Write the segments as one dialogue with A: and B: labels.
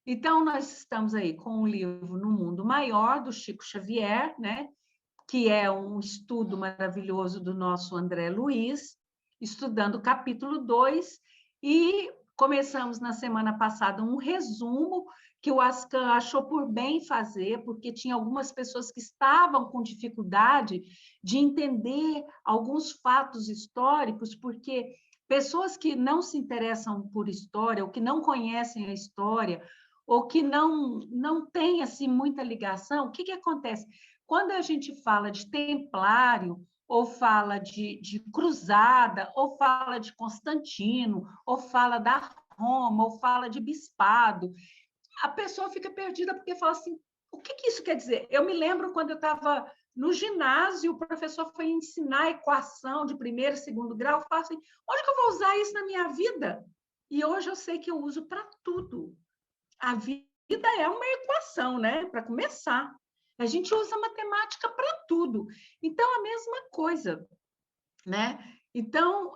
A: Então, nós estamos aí com o livro No Mundo Maior, do Chico Xavier, né? Que é um estudo maravilhoso do nosso André Luiz, estudando o capítulo 2, e começamos na semana passada um resumo que o Ascan achou por bem fazer, porque tinha algumas pessoas que estavam com dificuldade de entender alguns fatos históricos, porque pessoas que não se interessam por história, ou que não conhecem a história, ou que não têm assim, muita ligação, o que acontece? Quando a gente fala de templário, ou fala de cruzada, ou fala de Constantino, ou fala da Roma, ou fala de bispado, a pessoa fica perdida porque fala assim, o que isso quer dizer? Eu me lembro quando eu estava no ginásio, o professor foi ensinar equação de primeiro e segundo grau, eu falo assim, onde que eu vou usar isso na minha vida? E hoje eu sei que eu uso para tudo. A vida é uma equação, né? Para começar. A gente usa matemática para tudo. Então, a mesma coisa, né? Então,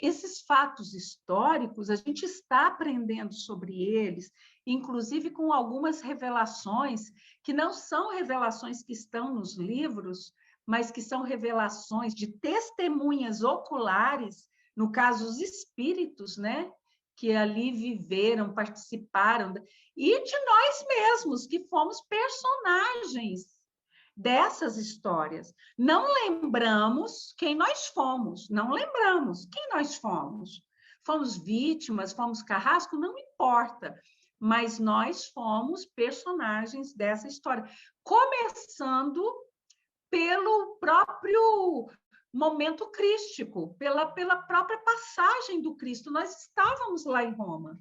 A: esses fatos históricos, a gente está aprendendo sobre eles, inclusive com algumas revelações, que não são revelações que estão nos livros, mas que são revelações de testemunhas oculares, no caso, os espíritos, né? Que ali viveram, participaram, e de nós mesmos, que fomos personagens dessas histórias. Não lembramos quem nós fomos, não lembramos quem nós fomos. Fomos vítimas, fomos carrasco, não importa, mas nós fomos personagens dessa história, começando pelo próprio momento crístico, pela própria passagem do Cristo. Nós estávamos lá em Roma,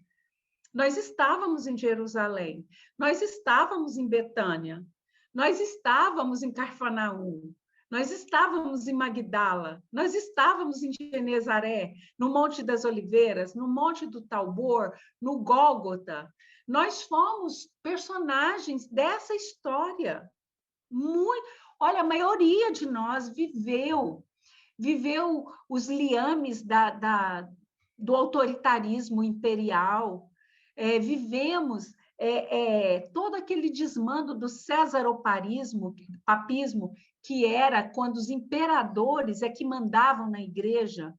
A: nós estávamos em Jerusalém, nós estávamos em Betânia, nós estávamos em Carfanaum, nós estávamos em Magdala, nós estávamos em Genezaré, no Monte das Oliveiras, no Monte do Talbor, no Gólgota. Nós fomos personagens dessa história. Muito, olha, a maioria de nós viveu os liames do autoritarismo imperial, vivemos todo aquele desmando do papismo, que era quando os imperadores é que mandavam na igreja.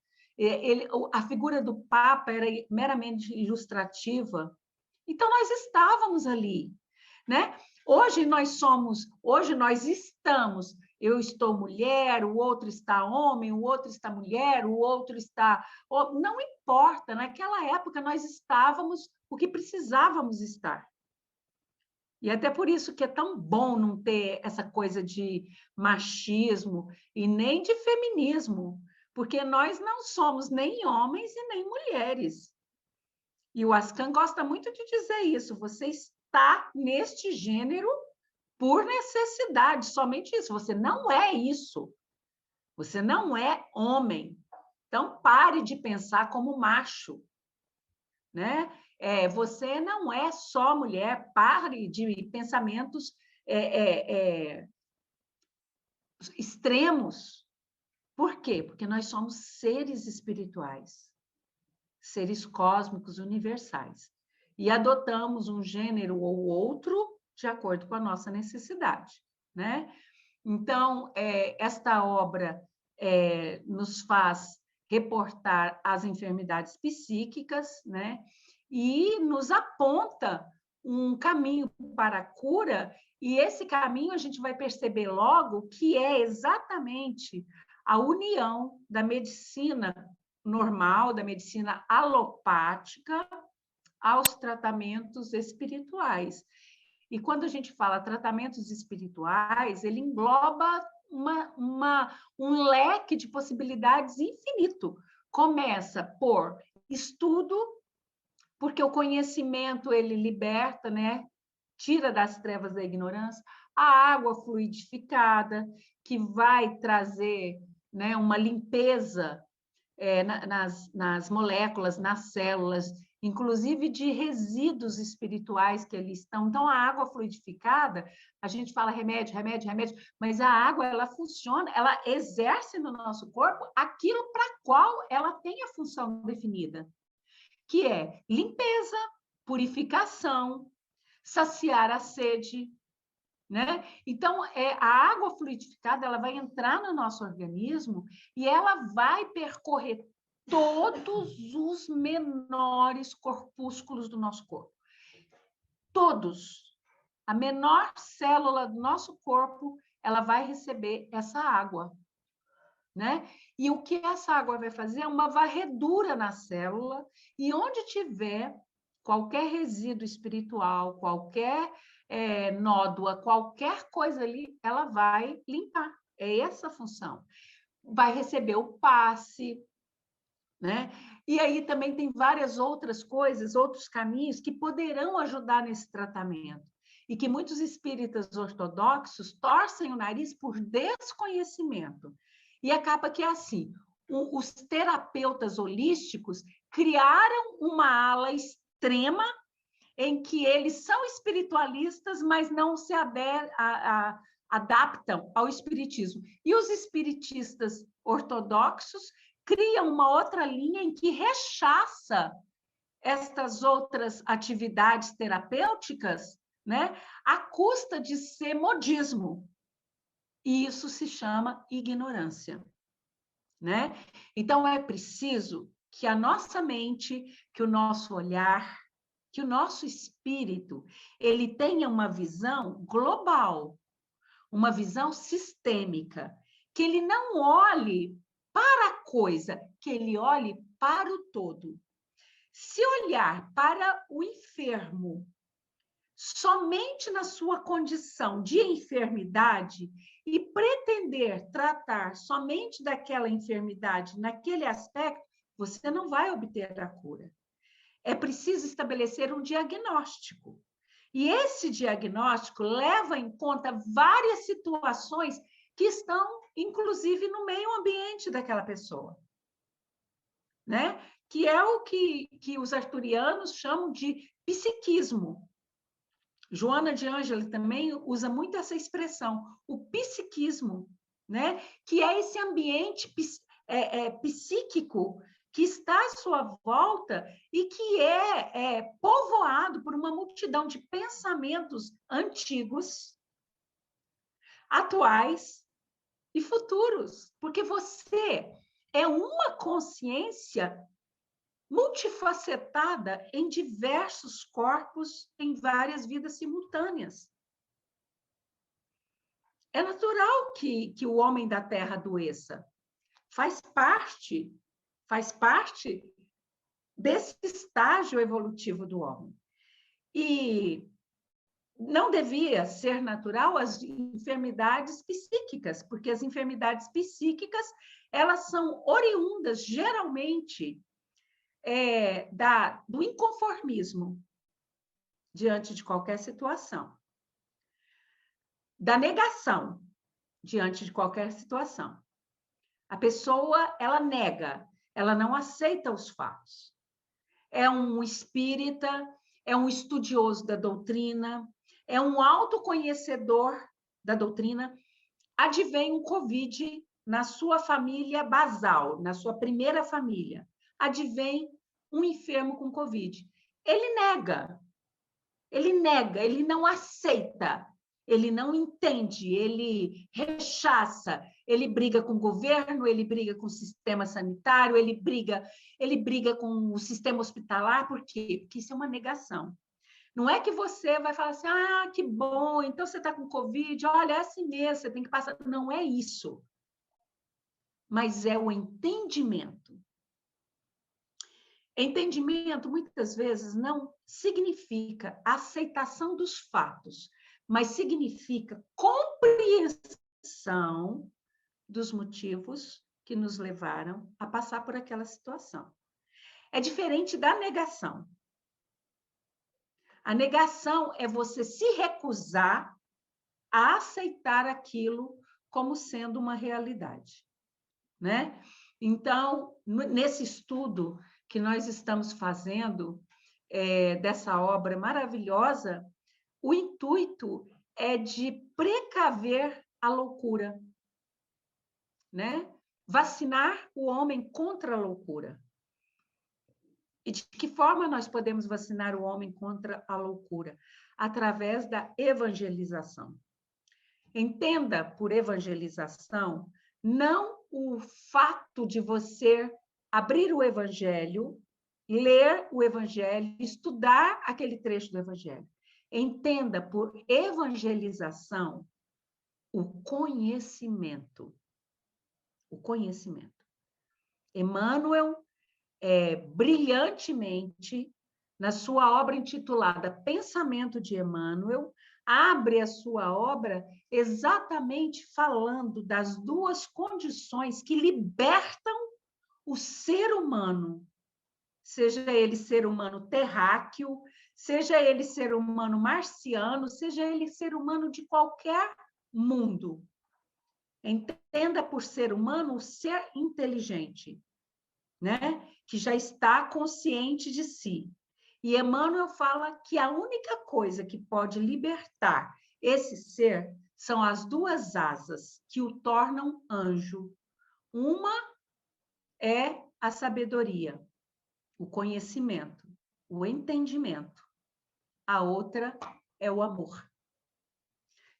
A: A figura do Papa era meramente ilustrativa. Então, nós estávamos ali, né? Hoje nós estamos, eu estou mulher, o outro está homem, o outro está mulher, o outro está... Não importa, naquela época nós estávamos o que precisávamos estar. E até por isso que é tão bom não ter essa coisa de machismo e nem de feminismo, porque nós não somos nem homens e nem mulheres. E o Ascan gosta muito de dizer isso, você está neste gênero por necessidade, somente isso. Você não é isso. Você não é homem. Então, pare de pensar como macho, né? Você não é só mulher, pare de pensamentos extremos. Por quê? Porque nós somos seres espirituais, seres cósmicos universais. E adotamos um gênero ou outro de acordo com a nossa necessidade, né? Então, esta obra nos faz reportar as enfermidades psíquicas, né? E nos aponta um caminho para a cura, e esse caminho a gente vai perceber logo que é exatamente a união da medicina normal, da medicina alopática, aos tratamentos espirituais. E quando a gente fala tratamentos espirituais, ele engloba um leque de possibilidades infinito. Começa por estudo, porque o conhecimento ele liberta, né? Tira das trevas da ignorância, a água fluidificada, que vai trazer, né, uma limpeza nas moléculas, nas células, inclusive de resíduos espirituais que ali estão. Então, a água fluidificada, a gente fala remédio, remédio, remédio, mas a água, ela funciona, ela exerce no nosso corpo aquilo para qual ela tem a função definida, que é limpeza, purificação, saciar a sede, né? Então, a água fluidificada, ela vai entrar no nosso organismo e ela vai percorrer todos os menores corpúsculos do nosso corpo. Todos. A menor célula do nosso corpo, ela vai receber essa água, né? E o que essa água vai fazer é uma varredura na célula, e onde tiver qualquer resíduo espiritual, qualquer nódoa, qualquer coisa ali, ela vai limpar. É essa a função. Vai receber o passe, né? E aí também tem várias outras coisas, outros caminhos que poderão ajudar nesse tratamento. E que muitos espíritas ortodoxos torcem o nariz por desconhecimento. E acaba que é assim, os terapeutas holísticos criaram uma ala extrema em que eles são espiritualistas, mas não se adaptam ao espiritismo. E os espiritistas ortodoxos criam uma outra linha em que rechaça estas outras atividades terapêuticas, né, à custa de ser modismo. E isso se chama ignorância, né? Então, é preciso que a nossa mente, que o nosso olhar, que o nosso espírito, ele tenha uma visão global, uma visão sistêmica, que ele não olhe para a coisa, que ele olhe para o todo. Se olhar para o enfermo somente na sua condição de enfermidade e pretender tratar somente daquela enfermidade naquele aspecto, você não vai obter a cura. É preciso estabelecer um diagnóstico. E esse diagnóstico leva em conta várias situações que estão, inclusive, no meio ambiente daquela pessoa, né? Que é o que os arturianos chamam de psiquismo. Joana de Ângeli também usa muito essa expressão, o psiquismo, né? Que é esse ambiente psíquico que está à sua volta e que é povoado por uma multidão de pensamentos antigos, atuais e futuros, porque você é uma consciência multifacetada em diversos corpos, em várias vidas simultâneas. É natural que o homem da Terra adoeça. Faz parte desse estágio evolutivo do homem. E não devia ser natural as enfermidades psíquicas, porque as enfermidades psíquicas, elas são oriundas, geralmente, do inconformismo diante de qualquer situação, da negação diante de qualquer situação. A pessoa, ela nega, ela não aceita os fatos. É um espírita, é um estudioso da doutrina, é um autoconhecedor da doutrina. Advém um Covid na sua família basal, na sua primeira família. Advém um enfermo com Covid. Ele nega, ele não aceita, ele não entende, ele rechaça, ele briga com o governo, ele briga com o sistema sanitário, ele briga com o sistema hospitalar. Por quê? Porque isso é uma negação. Não é que você vai falar assim, ah, que bom, então você está com Covid, olha, é assim mesmo, você tem que passar. Não é isso. Mas é o entendimento. Entendimento, muitas vezes, não significa aceitação dos fatos, mas significa compreensão dos motivos que nos levaram a passar por aquela situação. É diferente da negação. A negação é você se recusar a aceitar aquilo como sendo uma realidade, né? Então, nesse estudo que nós estamos fazendo, dessa obra maravilhosa, o intuito é de precaver a loucura, né? Vacinar o homem contra a loucura. E de que forma nós podemos vacinar o homem contra a loucura? Através da evangelização. Entenda por evangelização não o fato de você abrir o evangelho, ler o evangelho, estudar aquele trecho do evangelho. Entenda por evangelização o conhecimento. O conhecimento. Emmanuel, brilhantemente, na sua obra intitulada Pensamento de Emmanuel, abre a sua obra exatamente falando das duas condições que libertam o ser humano, seja ele ser humano terráqueo, seja ele ser humano marciano, seja ele ser humano de qualquer mundo. Entenda por ser humano o ser inteligente, né? Que já está consciente de si. E Emmanuel fala que a única coisa que pode libertar esse ser são as duas asas que o tornam anjo. Uma é a sabedoria, o conhecimento, o entendimento. A outra é o amor.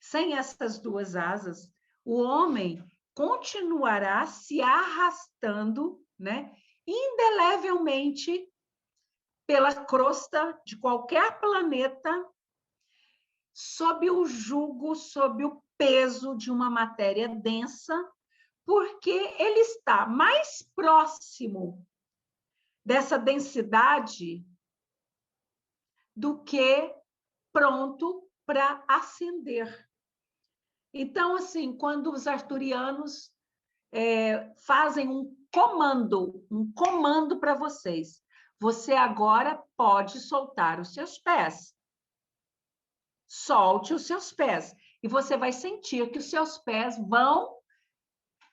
A: Sem essas duas asas, o homem continuará se arrastando, né, indelevelmente pela crosta de qualquer planeta, sob o jugo, sob o peso de uma matéria densa, porque ele está mais próximo dessa densidade do que pronto para ascender. Então, assim, quando os arturianos fazem um comando para vocês, você agora pode soltar os seus pés. Solte os seus pés. E você vai sentir que os seus pés vão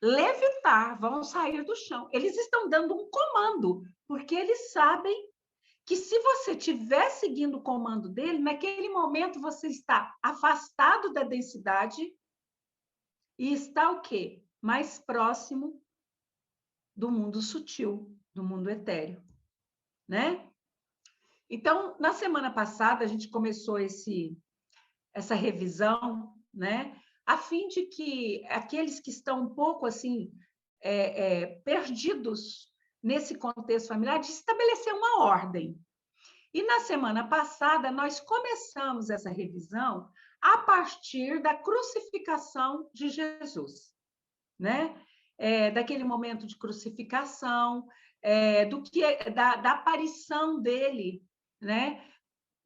A: levitar, vão sair do chão. Eles estão dando um comando, porque eles sabem que se você estiver seguindo o comando dele, naquele momento você está afastado da densidade e está o quê? Mais próximo do mundo sutil, do mundo etéreo, né? Então, na semana passada, a gente começou essa revisão, né? A fim de que aqueles que estão um pouco assim perdidos nesse contexto familiar, de estabelecer uma ordem. E na semana passada, nós começamos essa revisão a partir da crucificação de Jesus, né? Daquele momento de crucificação, da aparição dele, né?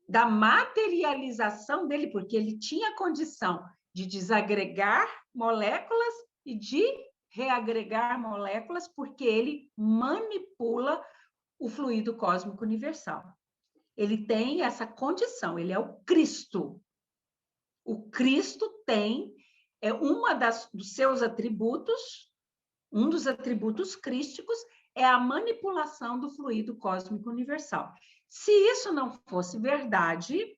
A: Da materialização dele, porque ele tinha a condição de desagregar moléculas e de reagregar moléculas, porque ele manipula o fluido cósmico universal. Ele tem essa condição, ele é o Cristo. O Cristo tem dos seus atributos, um dos atributos crísticos é a manipulação do fluido cósmico universal. Se isso não fosse verdade,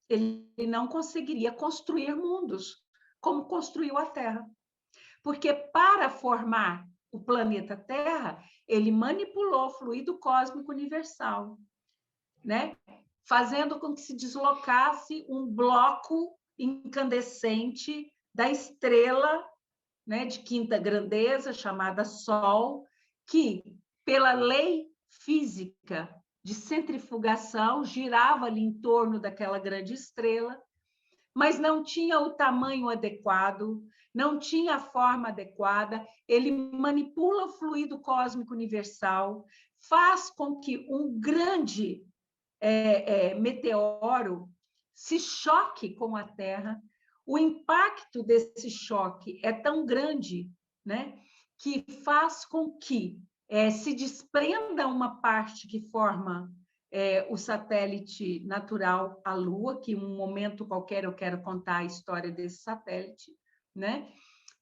A: ele não conseguiria construir mundos como construiu a Terra. Porque para formar o planeta Terra, ele manipulou o fluido cósmico universal, né? Fazendo com que se deslocasse um bloco incandescente da estrela, né, de quinta grandeza, chamada Sol, que, pela lei física de centrifugação, girava ali em torno daquela grande estrela, mas não tinha o tamanho adequado, não tinha a forma adequada. Ele manipula o fluido cósmico universal, faz com que um grande meteoro se choque com a Terra. O impacto desse choque é tão grande, né, que faz com que se desprenda uma parte que forma o satélite natural, a Lua, que em um momento qualquer eu quero contar a história desse satélite, né?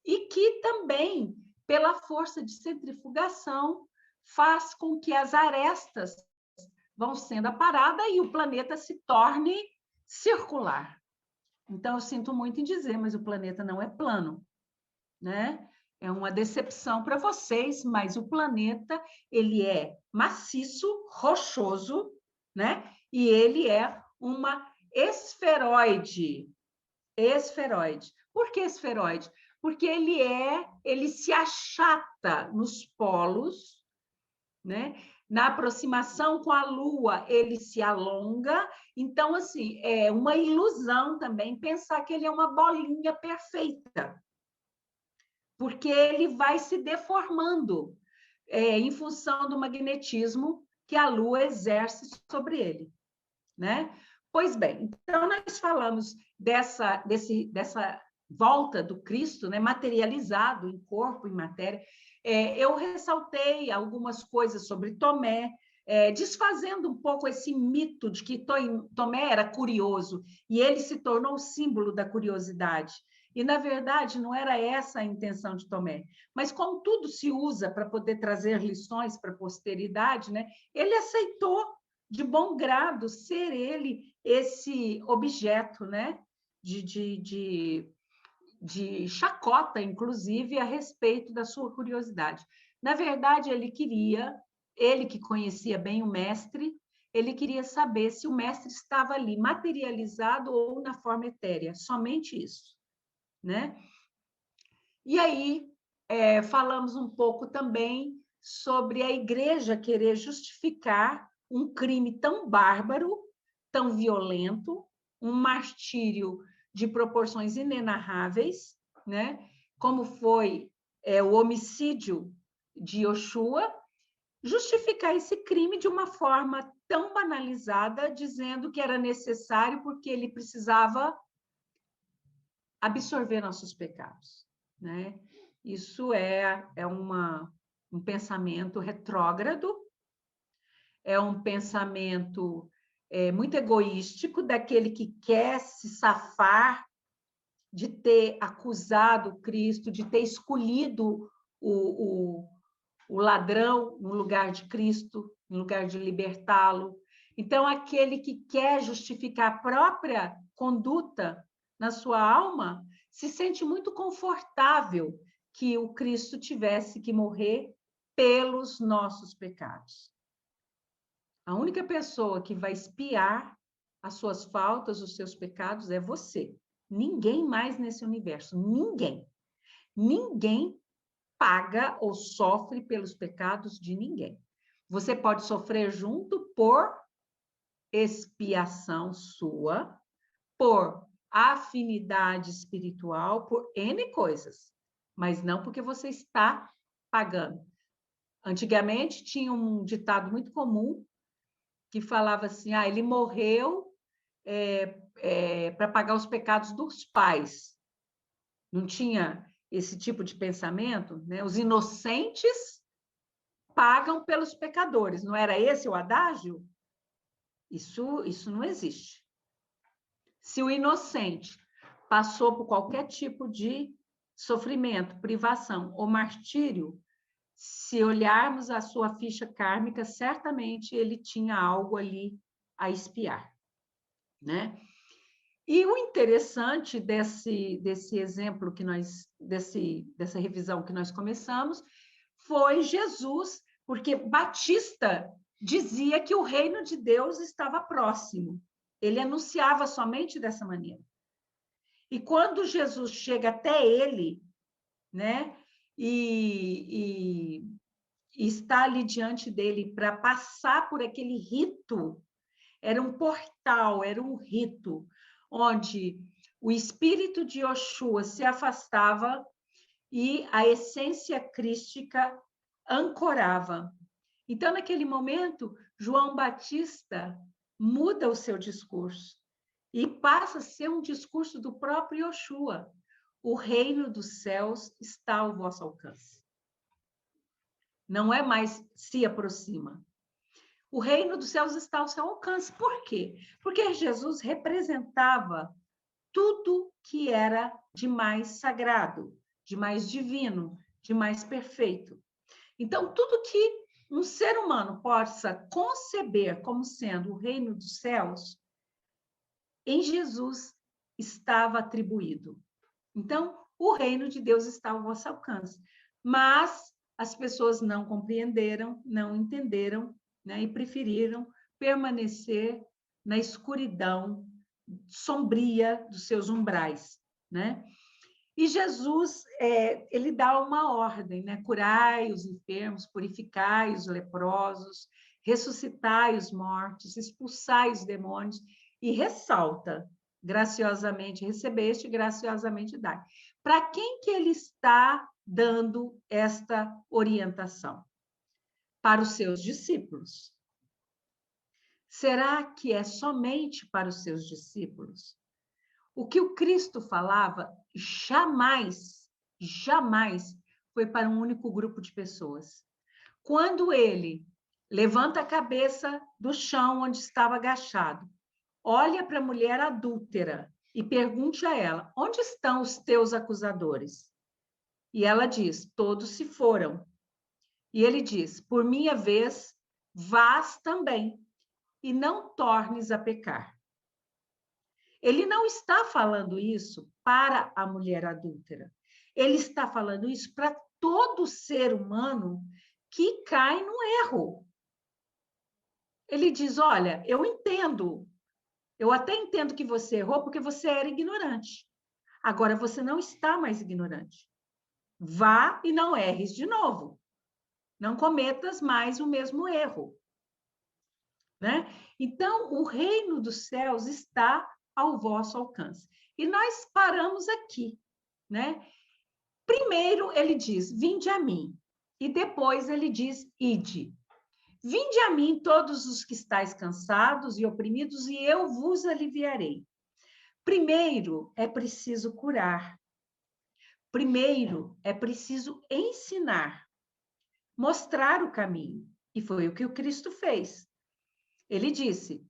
A: E que também, pela força de centrifugação, faz com que as arestas vão sendo aparadas e o planeta se torne circular. Então, eu sinto muito em dizer, mas o planeta não é plano, né? É uma decepção para vocês, mas o planeta, ele é maciço, rochoso, né? E ele é uma esferoide. Esferoide. Por que esferoide? Porque ele se achata nos polos, né? Na aproximação com a Lua, ele se alonga. Então, assim, é uma ilusão também pensar que ele é uma bolinha perfeita, porque ele vai se deformando em função do magnetismo que a Lua exerce sobre ele, né? Pois bem, então nós falamos dessa volta do Cristo, né, materializado em corpo, em matéria. Eu ressaltei algumas coisas sobre Tomé, desfazendo um pouco esse mito de que Tomé era curioso e ele se tornou o símbolo da curiosidade. E, na verdade, não era essa a intenção de Tomé. Mas, como tudo se usa para poder trazer lições para a posteridade, né, ele aceitou de bom grado ser ele esse objeto, né, de chacota, inclusive, a respeito da sua curiosidade. Na verdade, ele que conhecia bem o mestre, ele queria saber se o mestre estava ali materializado ou na forma etérea, somente isso, né? E aí, falamos um pouco também sobre a igreja querer justificar um crime tão bárbaro, tão violento, um martírio de proporções inenarráveis, né? Como foi o homicídio de Yoshua, justificar esse crime de uma forma tão banalizada, dizendo que era necessário porque ele precisava absorver nossos pecados, né? Isso um pensamento retrógrado, é um pensamento muito egoístico, daquele que quer se safar de ter acusado Cristo, de ter escolhido o ladrão no lugar de Cristo, no lugar de libertá-lo. Então, aquele que quer justificar a própria conduta na sua alma se sente muito confortável que o Cristo tivesse que morrer pelos nossos pecados. A única pessoa que vai expiar as suas faltas, os seus pecados, é você. Ninguém mais nesse universo. Ninguém. Ninguém paga ou sofre pelos pecados de ninguém. Você pode sofrer junto por expiação sua, por afinidade espiritual, por N coisas, mas não porque você está pagando. Antigamente tinha um ditado muito comum que falava assim: ele morreu para pagar os pecados dos pais. Não tinha esse tipo de pensamento, né? Os inocentes pagam pelos pecadores. Não era esse o adágio? Isso não existe. Se o inocente passou por qualquer tipo de sofrimento, privação ou martírio, se olharmos a sua ficha kármica, certamente ele tinha algo ali a expiar, né? E o interessante desse exemplo dessa revisão que nós começamos, foi Jesus, porque Batista dizia que o reino de Deus estava próximo. Ele anunciava somente dessa maneira. E quando Jesus chega até ele, né, e está ali diante dele para passar por aquele rito, era um portal, era um rito, onde o espírito de Yoshua se afastava e a essência crística ancorava. Então, naquele momento, João Batista muda o seu discurso e passa a ser um discurso do próprio Yoshua. O reino dos céus está ao vosso alcance. Não é mais se aproxima. O reino dos céus está ao seu alcance. Por quê? Porque Jesus representava tudo que era de mais sagrado, de mais divino, de mais perfeito. Então, tudo que um ser humano possa conceber como sendo o reino dos céus, em Jesus estava atribuído. Então, o reino de Deus está ao vosso alcance. Mas as pessoas não compreenderam, não entenderam, né, e preferiram permanecer na escuridão sombria dos seus umbrais, né? E Jesus, ele dá uma ordem, né? Curai os enfermos, purificai os leprosos, ressuscitai os mortos, expulsai os demônios, e ressalta, graciosamente recebeste, graciosamente dai. Para quem que ele está dando esta orientação? Para os seus discípulos. Será que é somente para os seus discípulos? O que o Cristo falava jamais, jamais foi para um único grupo de pessoas. Quando ele levanta a cabeça do chão onde estava agachado, olha para a mulher adúltera e pergunte a ela: onde estão os teus acusadores? E ela diz: todos se foram. E ele diz: por minha vez, vás também, e não tornes a pecar. Ele não está falando isso para a mulher adúltera. Ele está falando isso para todo ser humano que cai no erro. Ele diz: olha, eu entendo, eu até entendo que você errou porque você era ignorante. Agora você não está mais ignorante. Vá e não erres de novo. Não cometas mais o mesmo erro. Né? Então, o reino dos céus está ao vosso alcance. E nós paramos aqui, né? Primeiro ele diz: vinde a mim. E depois ele diz: ide. Vinde a mim todos os que estáis cansados e oprimidos, e eu vos aliviarei. Primeiro é preciso curar. Primeiro é preciso ensinar, mostrar o caminho. E foi o que o Cristo fez. Ele disse: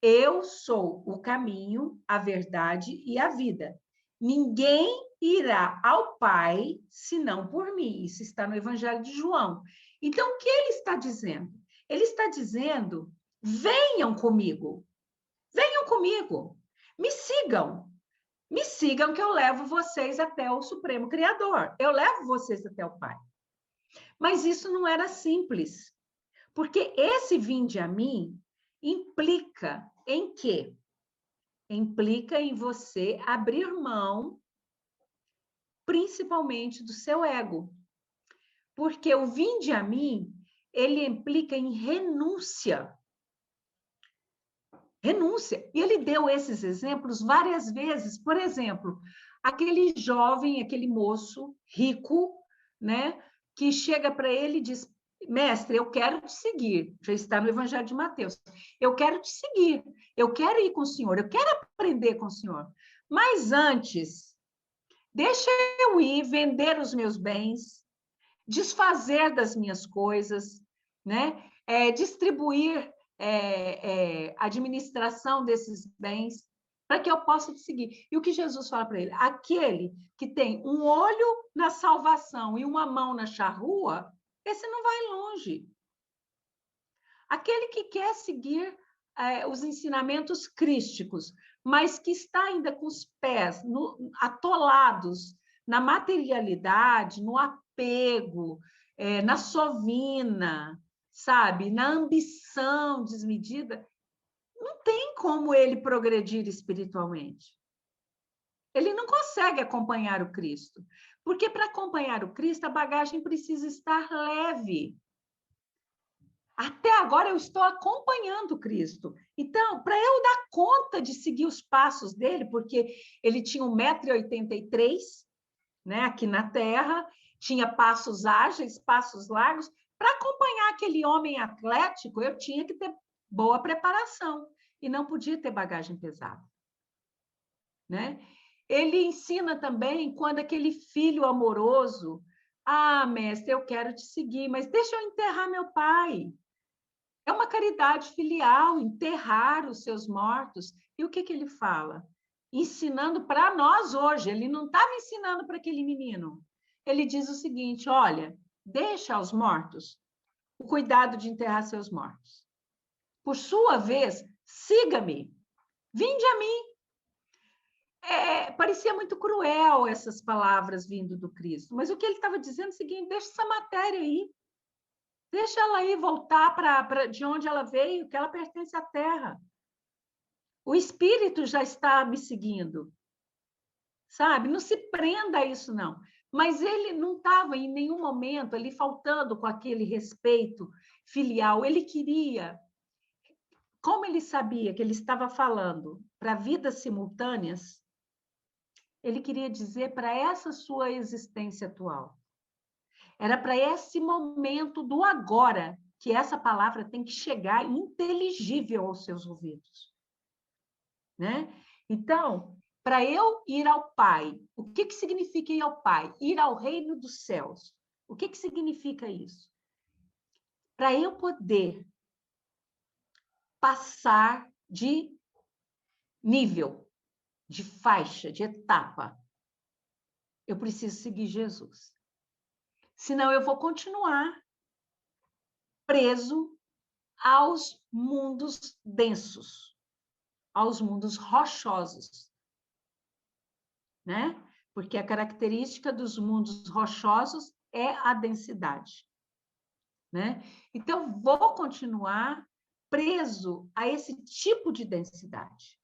A: eu sou o caminho, a verdade e a vida. Ninguém irá ao Pai senão por mim. Isso está no Evangelho de João. Então, o que ele está dizendo? Ele está dizendo: venham comigo, me sigam que eu levo vocês até o Supremo Criador, eu levo vocês até o Pai. Mas isso não era simples, porque esse vinde a mim implica em quê? Implica em você abrir mão, principalmente do seu ego. Porque o vinde a mim, ele implica em renúncia. Renúncia. E ele deu esses exemplos várias vezes. Por exemplo, aquele jovem, aquele moço rico, né, que chega para ele e diz: mestre, eu quero te seguir. Já está no Evangelho de Mateus. Eu quero te seguir. Eu quero ir com o Senhor. Eu quero aprender com o Senhor. Mas antes, deixa eu ir vender os meus bens, desfazer das minhas coisas, né? Distribuir administração desses bens, para que eu possa te seguir. E o que Jesus fala para ele? Aquele que tem um olho na salvação e uma mão na charrua, esse não vai longe. Aquele que quer seguir os ensinamentos crísticos, mas que está ainda com os pés atolados na materialidade, no apego, na sovina, sabe, na ambição desmedida, não tem como ele progredir espiritualmente. Ele não consegue acompanhar o Cristo, porque para acompanhar o Cristo, a bagagem precisa estar leve. Até agora eu estou acompanhando Cristo. Então, para eu dar conta de seguir os passos dele, porque ele tinha 1,83 m, né, aqui na Terra, tinha passos ágeis, passos largos. Para acompanhar aquele homem atlético, eu tinha que ter boa preparação e não podia ter bagagem pesada. Né? Ele ensina também quando aquele filho amoroso: ah, mestre, eu quero te seguir, mas deixa eu enterrar meu pai. É uma caridade filial, enterrar os seus mortos. E o que ele fala? Ensinando para nós hoje. Ele não estava ensinando para aquele menino. Ele diz o seguinte: olha, deixa aos mortos o cuidado de enterrar seus mortos. Por sua vez, siga-me. Vinde a mim. parecia muito cruel essas palavras vindo do Cristo, mas o que ele estava dizendo é o seguinte: deixa essa matéria aí, deixa ela aí voltar de onde ela veio, que ela pertence à terra. O Espírito já está me seguindo, sabe? Não se prenda a isso, não. Mas ele não estava em nenhum momento ali faltando com aquele respeito filial. Ele queria, como ele sabia que ele estava falando para vidas simultâneas, ele queria dizer para essa sua existência atual. Era para esse momento do agora que essa palavra tem que chegar inteligível aos seus ouvidos, né? Então, para eu ir ao Pai, o que significa ir ao Pai? Ir ao reino dos céus. O que significa isso? Para eu poder passar de nível, de faixa, de etapa, eu preciso seguir Jesus. Senão eu vou continuar preso aos mundos densos, aos mundos rochosos, né? Porque a característica dos mundos rochosos é a densidade, né? Então, vou continuar preso a esse tipo de densidade.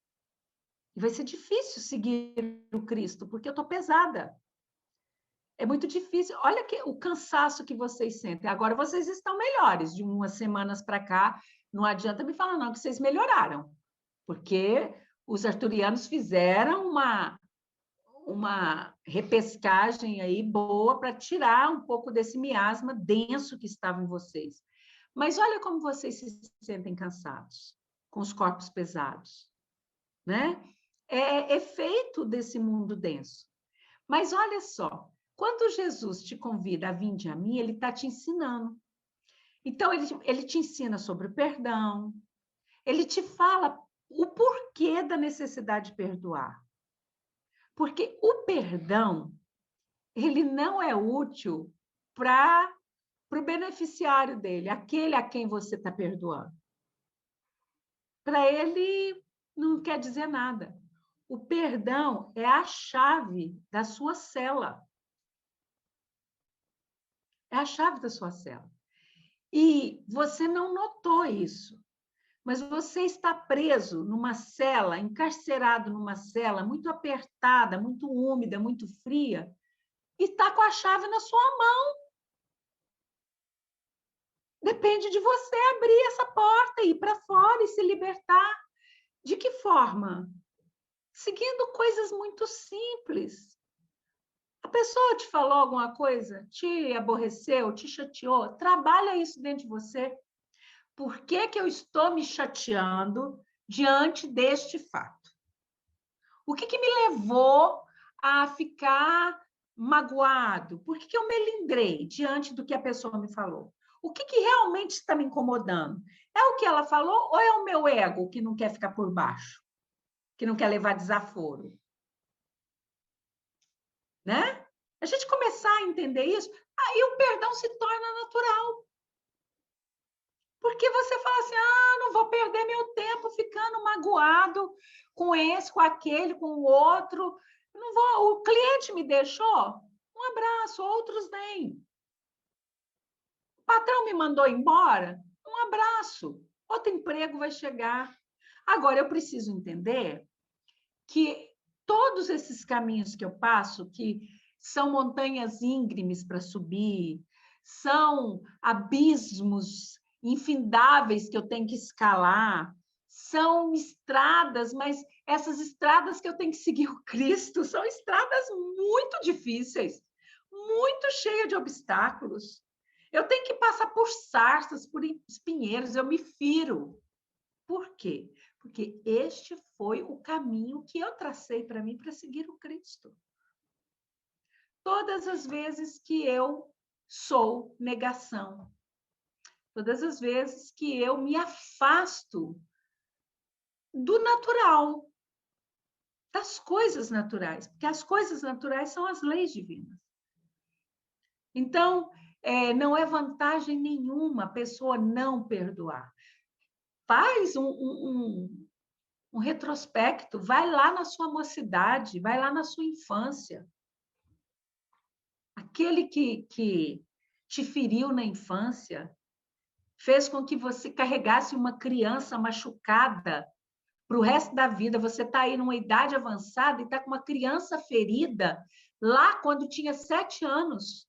A: E vai ser difícil seguir o Cristo, porque eu estou pesada. É muito difícil. Olha o cansaço que vocês sentem. Agora vocês estão melhores. De umas semanas para cá, não adianta me falar, não, que vocês melhoraram. Porque os arturianos fizeram uma repescagem aí boa para tirar um pouco desse miasma denso que estava em vocês. Mas olha como vocês se sentem cansados, com os corpos pesados, né? É efeito desse mundo denso. Mas olha só, quando Jesus te convida a vir a mim, ele está te ensinando. Então, ele te ensina sobre o perdão, ele te fala o porquê da necessidade de perdoar. Porque o perdão, ele não é útil para o beneficiário dele, aquele a quem você está perdoando. Para ele, não quer dizer nada. O perdão é a chave da sua cela. É a chave da sua cela. E você não notou isso, mas você está preso numa cela, encarcerado numa cela muito apertada, muito úmida, muito fria, e está com a chave na sua mão. Depende de você abrir essa porta, ir para fora e se libertar. De que forma? Seguindo coisas muito simples. A pessoa te falou alguma coisa, te aborreceu, te chateou, trabalha isso dentro de você. Por que eu estou me chateando diante deste fato? O que me levou a ficar magoado? Por que eu melindrei diante do que a pessoa me falou? O que realmente está me incomodando? É o que ela falou ou é o meu ego que não quer ficar por baixo? Que não quer levar desaforo? Né? A gente começar a entender isso, aí o perdão se torna natural. Porque você fala assim, não vou perder meu tempo ficando magoado com esse, com aquele, com o outro. Não vou, o cliente me deixou, um abraço, outros nem. O patrão me mandou embora, um abraço, outro emprego vai chegar. Agora, eu preciso entender que todos esses caminhos que eu passo, que são montanhas íngremes para subir, são abismos infindáveis que eu tenho que escalar, são estradas, mas essas estradas que eu tenho que seguir o Cristo são estradas muito difíceis, muito cheias de obstáculos. Eu tenho que passar por sarças, por espinheiros, eu me firo. Por quê? Porque este foi o caminho que eu tracei para mim para seguir o Cristo. Todas as vezes que eu sou negação, todas as vezes que eu me afasto do natural, das coisas naturais, porque as coisas naturais são as leis divinas. Então, não é vantagem nenhuma a pessoa não perdoar. Faz um um retrospecto, vai lá na sua mocidade, vai lá na sua infância. Aquele que te feriu na infância, fez com que você carregasse uma criança machucada para o resto da vida. Você está aí numa idade avançada e está com uma criança ferida lá quando tinha 7 anos.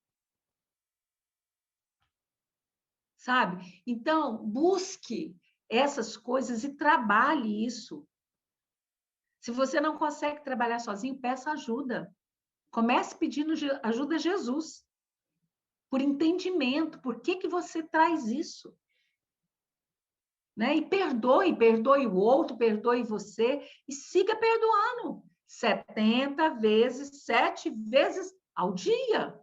A: Sabe? Então, busque essas coisas e trabalhe isso. Se você não consegue trabalhar sozinho, peça ajuda. Comece pedindo ajuda a Jesus. Por entendimento, por que você traz isso? Né? E perdoe o outro, perdoe você e siga perdoando. 70 vezes, 7 vezes ao dia.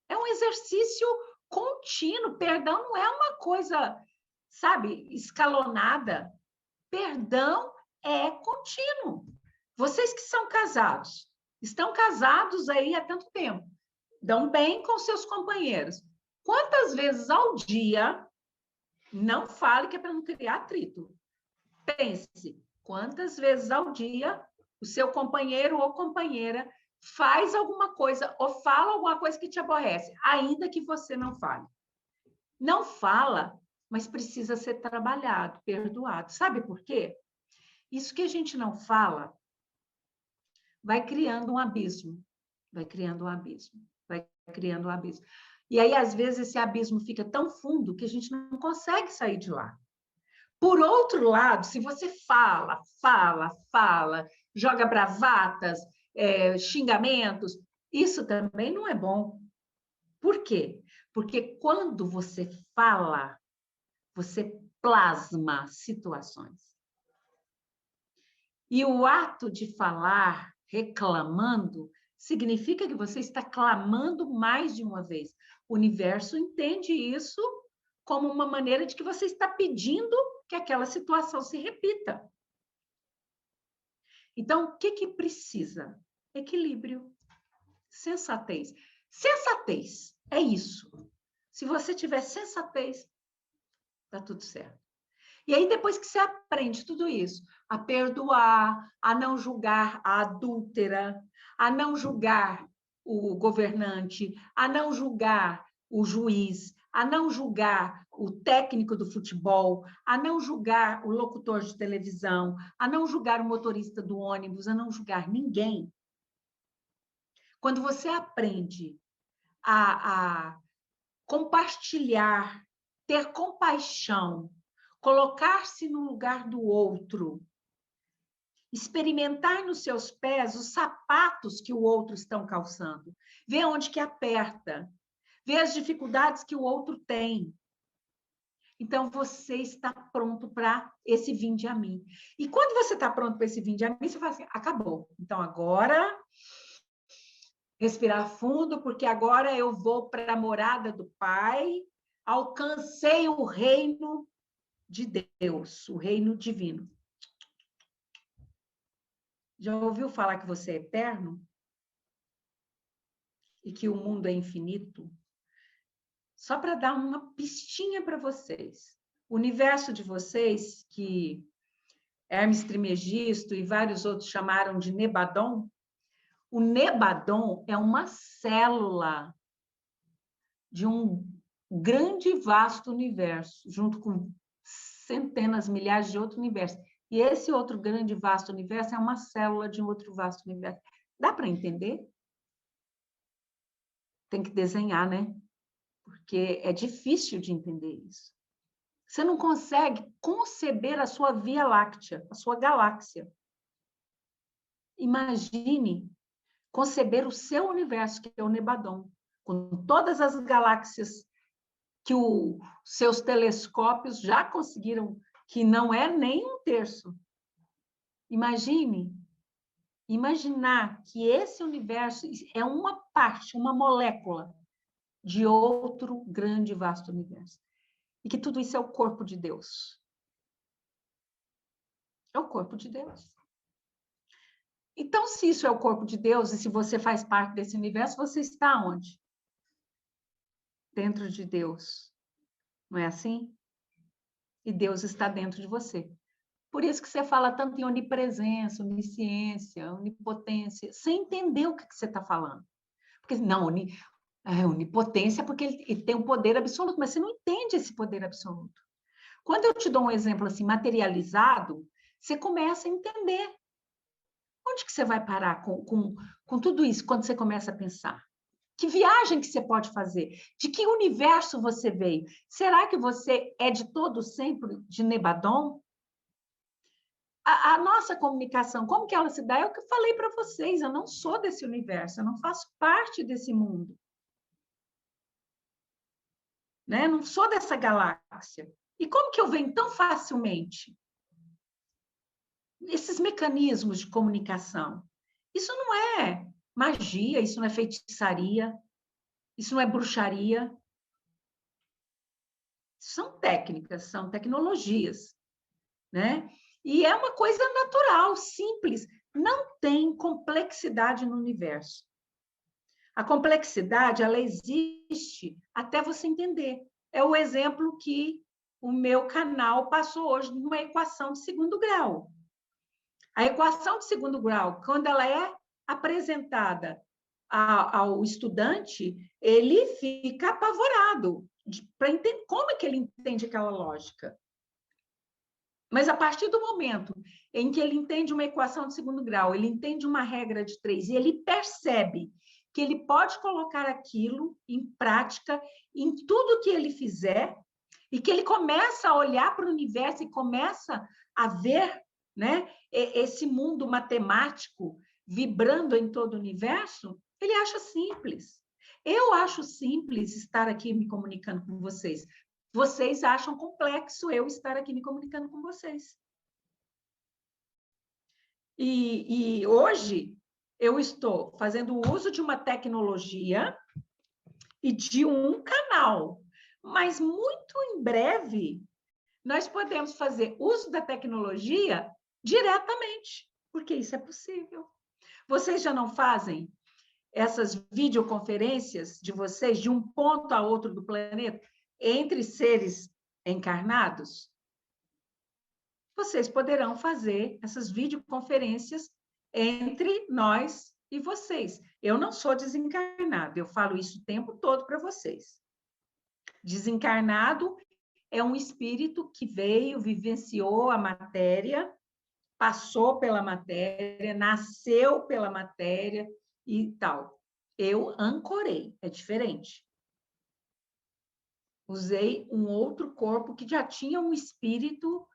A: É um exercício contínuo. Perdão não é uma coisa, sabe, escalonada. Perdão é contínuo. Vocês que são casados, estão casados aí há tanto tempo, dão bem com seus companheiros. Quantas vezes ao dia, não fale que é para não criar atrito. Pense, quantas vezes ao dia o seu companheiro ou companheira faz alguma coisa ou fala alguma coisa que te aborrece, ainda que você não fale. Não fala, mas precisa ser trabalhado, perdoado. Sabe por quê? Isso que a gente não fala vai criando um abismo, vai criando um abismo, vai criando um abismo. E aí, às vezes, esse abismo fica tão fundo que a gente não consegue sair de lá. Por outro lado, se você fala, joga bravatas, xingamentos, isso também não é bom. Por quê? Porque quando você fala, você plasma situações. E o ato de falar reclamando significa que você está clamando mais de uma vez. O universo entende isso como uma maneira de que você está pedindo que aquela situação se repita. Então, o que precisa? Equilíbrio, sensatez. Sensatez, é isso. Se você tiver sensatez, está tudo certo. E aí, depois que você aprende tudo isso, a perdoar, a não julgar a adúltera, a não julgar o governante, a não julgar o juiz, a não julgar o técnico do futebol, a não julgar o locutor de televisão, a não julgar o motorista do ônibus, a não julgar ninguém. Quando você aprende a compartilhar, ter compaixão, colocar-se no lugar do outro, experimentar nos seus pés os sapatos que o outro está calçando, ver onde que aperta, ver as dificuldades que o outro tem. Então, você está pronto para esse vinde a mim. E quando você está pronto para esse vinde a mim, você fala assim, acabou. Então, agora, respirar fundo, porque agora eu vou para a morada do Pai, alcancei o reino de Deus, o reino divino. Já ouviu falar que você é eterno? E que o mundo é infinito? Só para dar uma pistinha para vocês. O universo de vocês, que Hermes Trismegisto e vários outros chamaram de Nebadon, o Nebadon é uma célula de um grande e vasto universo, junto com centenas, milhares de outros universos. E esse outro grande e vasto universo é uma célula de um outro vasto universo. Dá para entender? Tem que desenhar, né? Porque é difícil de entender isso. Você não consegue conceber a sua Via Láctea, a sua galáxia. Imagine conceber o seu universo, que é o Nebadon, com todas as galáxias que os seus telescópios já conseguiram, que não é nem um terço. Imagine, imaginar que esse universo é uma parte, uma molécula de outro grande e vasto universo. E que tudo isso é o corpo de Deus. É o corpo de Deus. Então, se isso é o corpo de Deus, e se você faz parte desse universo, você está onde? Dentro de Deus. Não é assim? E Deus está dentro de você. Por isso que você fala tanto em onipresença, onisciência, onipotência, sem entender o que você está falando. Porque, não, onipotência porque ele tem um poder absoluto, mas você não entende esse poder absoluto. Quando eu te dou um exemplo assim, materializado, você começa a entender. Onde que você vai parar com tudo isso, quando você começa a pensar? Que viagem que você pode fazer? De que universo você veio? Será que você é de todo sempre de Nebadon? A nossa comunicação, como que ela se dá? É o que eu falei para vocês, eu não sou desse universo, eu não faço parte desse mundo. Né? Não sou dessa galáxia. E como que eu venho tão facilmente? Esses mecanismos de comunicação. Isso não é magia, isso não é feitiçaria, isso não é bruxaria. São técnicas, são tecnologias, né? E é uma coisa natural, simples. Não tem complexidade no universo. A complexidade, ela existe até você entender. É o exemplo que o meu canal passou hoje numa equação de segundo grau. A equação de segundo grau, quando ela é apresentada ao estudante, ele fica apavorado para entender como é que ele entende aquela lógica. Mas a partir do momento em que ele entende uma equação de segundo grau, ele entende uma regra de 3 e ele percebe que ele pode colocar aquilo em prática em tudo que ele fizer e que ele começa a olhar para o universo e começa a ver, né, esse mundo matemático vibrando em todo o universo, ele acha simples. Eu acho simples estar aqui me comunicando com vocês. Vocês acham complexo eu estar aqui me comunicando com vocês. E hoje eu estou fazendo uso de uma tecnologia e de um canal, mas muito em breve nós podemos fazer uso da tecnologia diretamente, porque isso é possível. Vocês já não fazem essas videoconferências de vocês de um ponto a outro do planeta entre seres encarnados? Vocês poderão fazer essas videoconferências entre nós e vocês. Eu não sou desencarnado, eu falo isso o tempo todo para vocês. Desencarnado é um espírito que veio, vivenciou a matéria, passou pela matéria, nasceu pela matéria e tal. Eu ancorei, é diferente. Usei um outro corpo que já tinha um espírito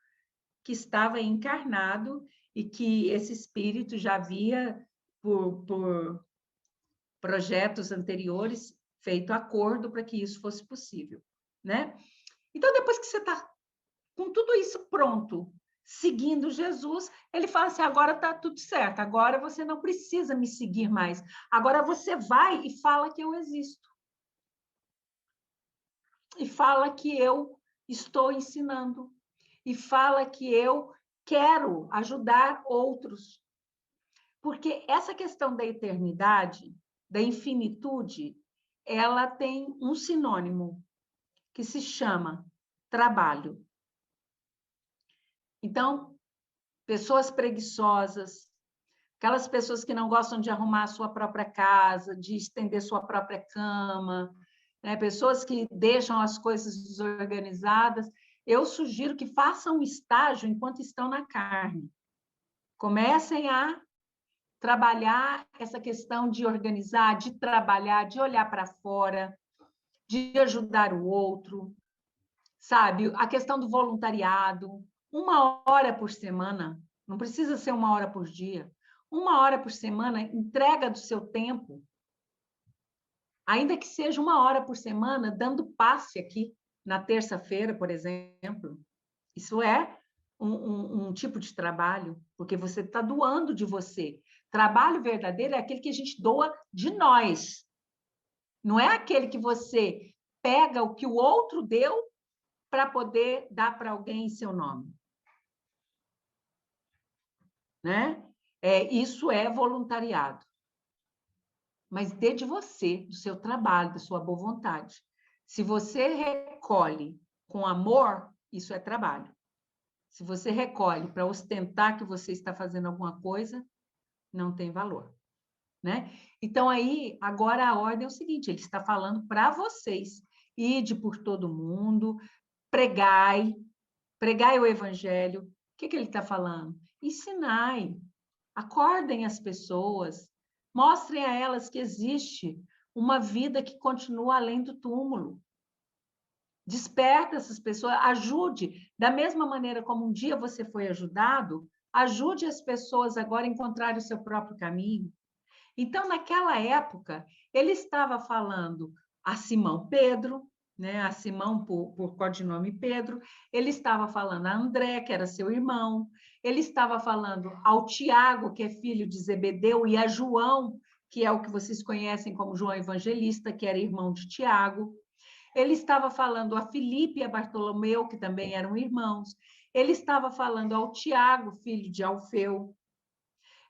A: que estava encarnado e que esse espírito já havia, por projetos anteriores, feito acordo para que isso fosse possível, né? Então, depois que você está com tudo isso pronto, seguindo Jesus, ele fala assim, agora está tudo certo, agora você não precisa me seguir mais, agora você vai e fala que eu existo. E fala que eu estou ensinando. E fala que eu quero ajudar outros. Porque essa questão da eternidade, da infinitude, ela tem um sinônimo que se chama trabalho. Então, pessoas preguiçosas, aquelas pessoas que não gostam de arrumar a sua própria casa, de estender sua própria cama, né? Pessoas que deixam as coisas desorganizadas, eu sugiro que façam um estágio enquanto estão na carne. Comecem a trabalhar essa questão de organizar, de trabalhar, de olhar para fora, de ajudar o outro, sabe? A questão do voluntariado, 1 hora por semana, não precisa ser 1 hora por dia, 1 hora por semana, entrega do seu tempo, ainda que seja 1 hora por semana, dando passe aqui, na terça-feira, por exemplo. Isso é um tipo de trabalho, porque você está doando de você. Trabalho verdadeiro é aquele que a gente doa de nós. Não é aquele que você pega o que o outro deu para poder dar para alguém em seu nome. Né? Isso é voluntariado. Mas dê de você, do seu trabalho, da sua boa vontade. Se você recolhe com amor, isso é trabalho. Se você recolhe para ostentar que você está fazendo alguma coisa, não tem valor, né? Então, aí, agora a ordem é o seguinte, ele está falando para vocês, ide por todo mundo, pregai o evangelho. O que ele está falando? Ensinai, acordem as pessoas, mostrem a elas que existe uma vida que continua além do túmulo. Desperta essas pessoas, ajude, da mesma maneira como um dia você foi ajudado, ajude as pessoas agora a encontrarem o seu próprio caminho. Então, naquela época, ele estava falando a Simão Pedro, né? A Simão por codinome Pedro, ele estava falando a André, que era seu irmão, ele estava falando ao Tiago, que é filho de Zebedeu, e a João, que é o que vocês conhecem como João Evangelista, que era irmão de Tiago. Ele estava falando a Filipe e a Bartolomeu, que também eram irmãos. Ele estava falando ao Tiago, filho de Alfeu.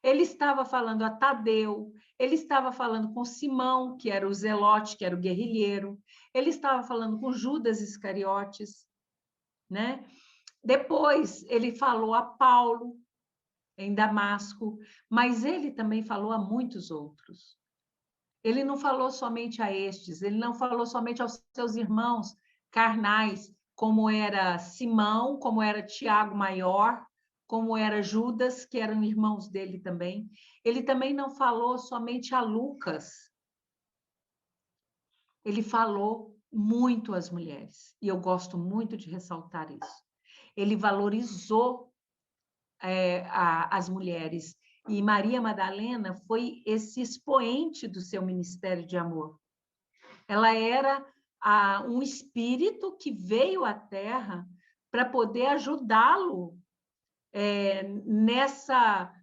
A: Ele estava falando a Tadeu. Ele estava falando com Simão, que era o zelote, que era o guerrilheiro. Ele estava falando com Judas Iscariotes, né? Depois, ele falou a Paulo, em Damasco, mas ele também falou a muitos outros. Ele não falou somente a estes, ele não falou somente aos seus irmãos carnais, como era Simão, como era Tiago Maior, como era Judas, que eram irmãos dele também. Ele também não falou somente a Lucas. Ele falou muito às mulheres, e eu gosto muito de ressaltar isso. Ele valorizou as mulheres. E Maria Madalena foi esse expoente do seu ministério de amor. Ela era um espírito que veio à Terra para poder ajudá-lo nessa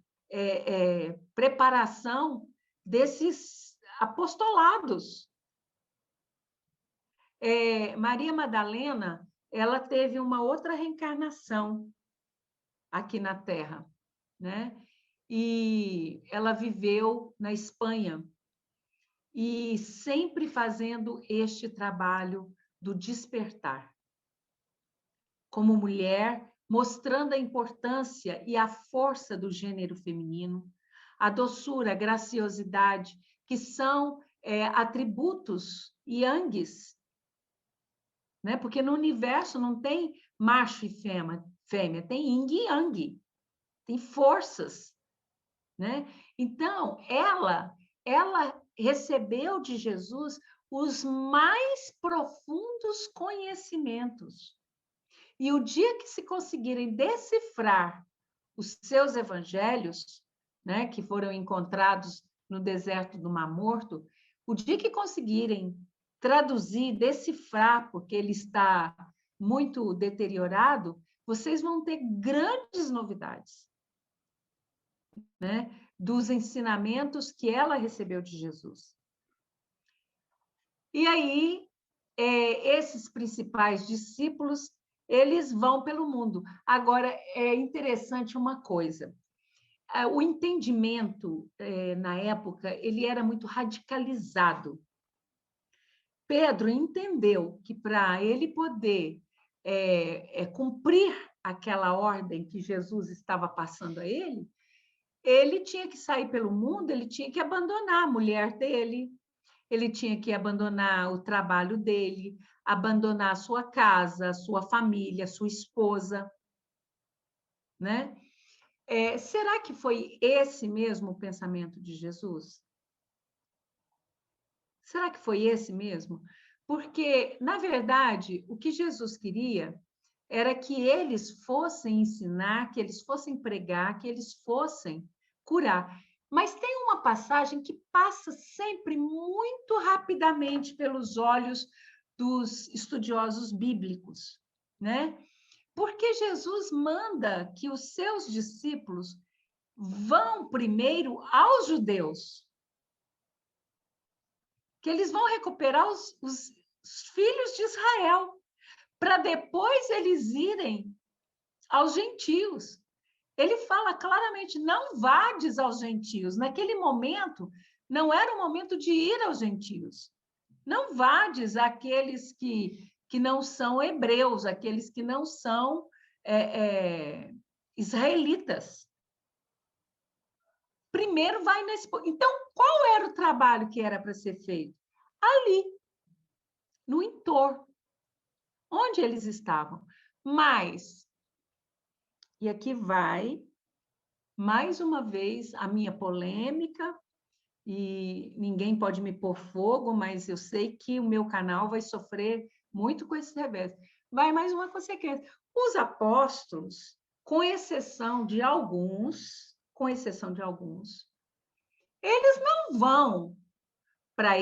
A: preparação desses apostolados. Maria Madalena, ela teve uma outra reencarnação aqui na Terra, né? E ela viveu na Espanha, e sempre fazendo este trabalho do despertar. Como mulher, mostrando a importância e a força do gênero feminino, a doçura, a graciosidade, que são atributos yangues, né? Porque no universo não tem macho e fêmea, tem yin e yang, tem forças, né? Então, ela recebeu de Jesus os mais profundos conhecimentos. E o dia que se conseguirem decifrar os seus evangelhos, né, que foram encontrados no deserto do Mar Morto, o dia que conseguirem traduzir, decifrar, porque ele está muito deteriorado, vocês vão ter grandes novidades, né, dos ensinamentos que ela recebeu de Jesus. E aí, esses principais discípulos, eles vão pelo mundo. Agora, é interessante uma coisa. O entendimento, na época, ele era muito radicalizado. Pedro entendeu que para ele poder cumprir aquela ordem que Jesus estava passando a ele tinha que sair pelo mundo, ele tinha que abandonar a mulher dele, ele tinha que abandonar o trabalho dele, abandonar a sua casa, a sua família, a sua esposa, né? Será que foi esse mesmo o pensamento de Jesus? Será que foi esse mesmo? Porque, na verdade, o que Jesus queria era que eles fossem ensinar, que eles fossem pregar, que eles fossem curar. Mas tem uma passagem que passa sempre muito rapidamente pelos olhos dos estudiosos bíblicos, né? Porque Jesus manda que os seus discípulos vão primeiro aos judeus, que eles vão recuperar os filhos de Israel, para depois eles irem aos gentios. Ele fala claramente, não vades aos gentios. Naquele momento, não era o momento de ir aos gentios. Não vades àqueles que não são hebreus, aqueles que não são israelitas. Primeiro vai nesse... Então, qual era o trabalho que era para ser feito? Ali, no entorno, onde eles estavam. Mas, e aqui vai, mais uma vez, a minha polêmica, e ninguém pode me pôr fogo, mas eu sei que o meu canal vai sofrer muito com esse revés. Vai mais uma consequência. Os apóstolos, com exceção de alguns, eles não vão para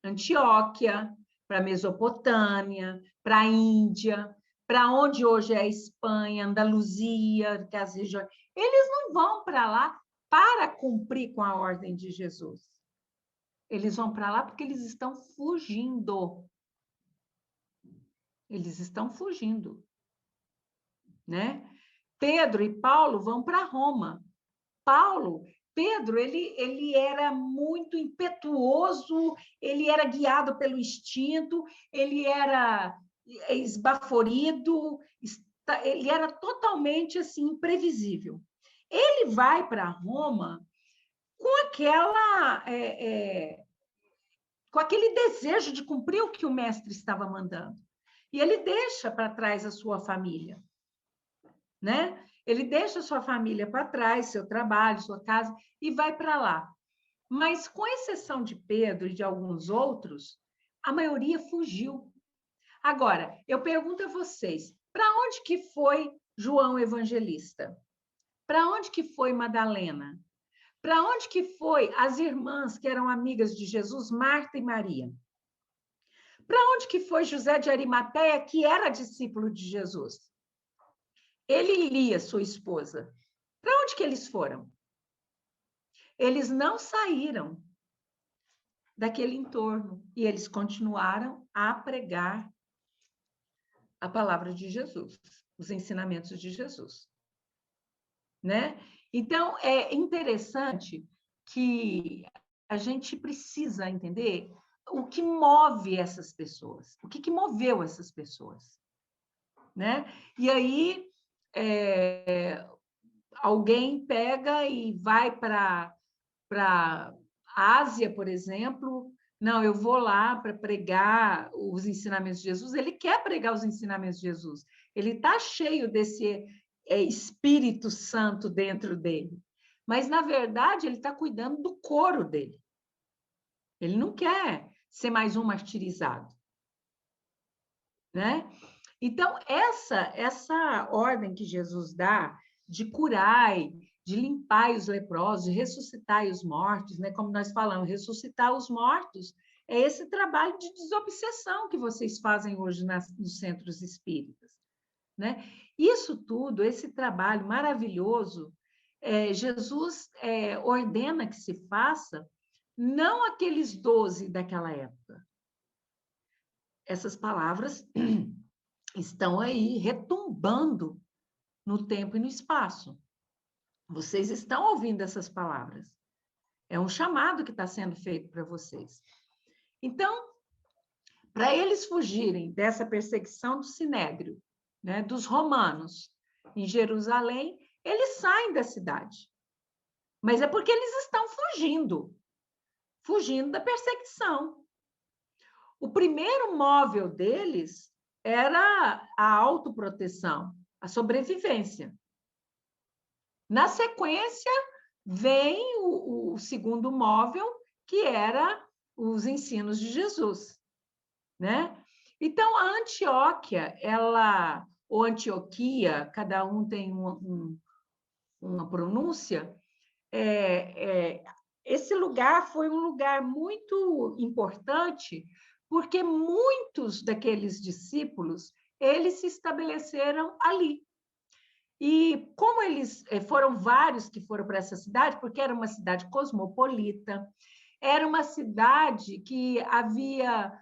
A: Antioquia, para Mesopotâmia, para a Índia, para onde hoje é a Espanha, Andaluzia, que as regiões. Eles não vão para lá para cumprir com a ordem de Jesus. Eles vão para lá porque eles estão fugindo. Eles estão fugindo, né? Pedro e Paulo vão para Roma. Pedro, ele era muito impetuoso, ele era guiado pelo instinto, ele era esbaforido, ele era totalmente assim imprevisível. Ele vai para Roma com com aquele desejo de cumprir o que o mestre estava mandando. E ele deixa para trás a sua família, né? Ele deixa a sua família para trás, seu trabalho, sua casa, e vai para lá. Mas, com exceção de Pedro e de alguns outros, a maioria fugiu. Agora, eu pergunto a vocês, para onde que foi João Evangelista? Para onde que foi Madalena? Para onde que foi as irmãs que eram amigas de Jesus, Marta e Maria? Para onde que foi José de Arimateia, que era discípulo de Jesus? Ele e Lia, sua esposa. Para onde que eles foram? Eles não saíram daquele entorno e eles continuaram a pregar a palavra de Jesus, os ensinamentos de Jesus, né? Então, é interessante que a gente precisa entender o que move essas pessoas, o que moveu essas pessoas, né? E aí, alguém pega e vai para a Ásia, por exemplo. Não, eu vou lá para pregar os ensinamentos de Jesus. Ele quer pregar os ensinamentos de Jesus. Ele está cheio desse Espírito Santo dentro dele. Mas, na verdade, ele está cuidando do coro dele. Ele não quer ser mais um martirizado, né? Então, essa ordem que Jesus dá de curar, de limpar os leprosos, de ressuscitar os mortos, né? Como nós falamos, ressuscitar os mortos é esse trabalho de desobsessão que vocês fazem hoje nos centros espíritas, né? Isso tudo, esse trabalho maravilhoso, Jesus ordena que se faça, não aqueles 12 daquela época. Essas palavras estão aí retumbando no tempo e no espaço. Vocês estão ouvindo essas palavras. É um chamado que está sendo feito para vocês. Então, para eles fugirem dessa perseguição do Sinédrio, né, dos romanos em Jerusalém, eles saem da cidade. Mas é porque eles estão fugindo da perseguição. O primeiro móvel deles era a autoproteção, a sobrevivência. Na sequência, vem o segundo móvel, que era os ensinos de Jesus, né? Então, a Antioquia, ou Antioquia, cada um tem uma pronúncia, esse lugar foi um lugar muito importante, porque muitos daqueles discípulos, eles se estabeleceram ali. E como eles foram vários que foram para essa cidade, porque era uma cidade cosmopolita, era uma cidade que havia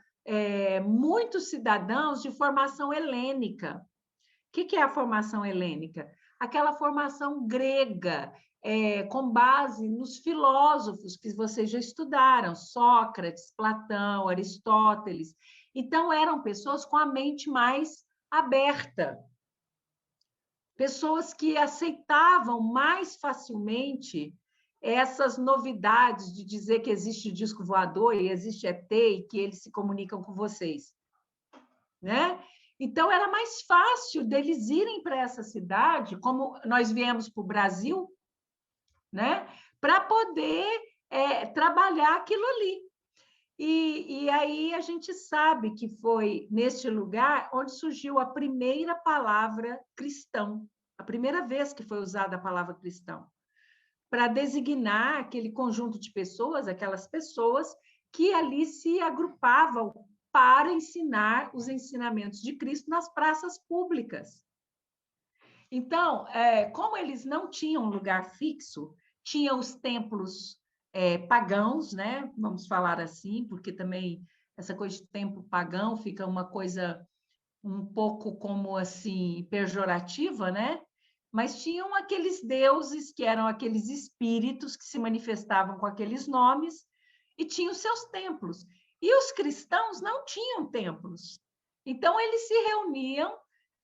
A: muitos cidadãos de formação helênica. O que é a formação helênica? Aquela formação grega, com base nos filósofos que vocês já estudaram, Sócrates, Platão, Aristóteles. Então, eram pessoas com a mente mais aberta, pessoas que aceitavam mais facilmente essas novidades de dizer que existe disco voador e existe ET e que eles se comunicam com vocês, né? Então, era mais fácil deles irem para essa cidade, como nós viemos para o Brasil, né? Para poder trabalhar aquilo ali. E aí a gente sabe que foi neste lugar onde surgiu a primeira palavra cristão, a primeira vez que foi usada a palavra cristão, para designar aquele conjunto de pessoas, aquelas pessoas que ali se agrupavam para ensinar os ensinamentos de Cristo nas praças públicas. Então, como eles não tinham lugar fixo, tinham os templos pagãos, né? Vamos falar assim, porque também essa coisa de templo pagão fica uma coisa um pouco como assim pejorativa, né? Mas tinham aqueles deuses que eram aqueles espíritos que se manifestavam com aqueles nomes e tinham seus templos. E os cristãos não tinham templos. Então eles se reuniam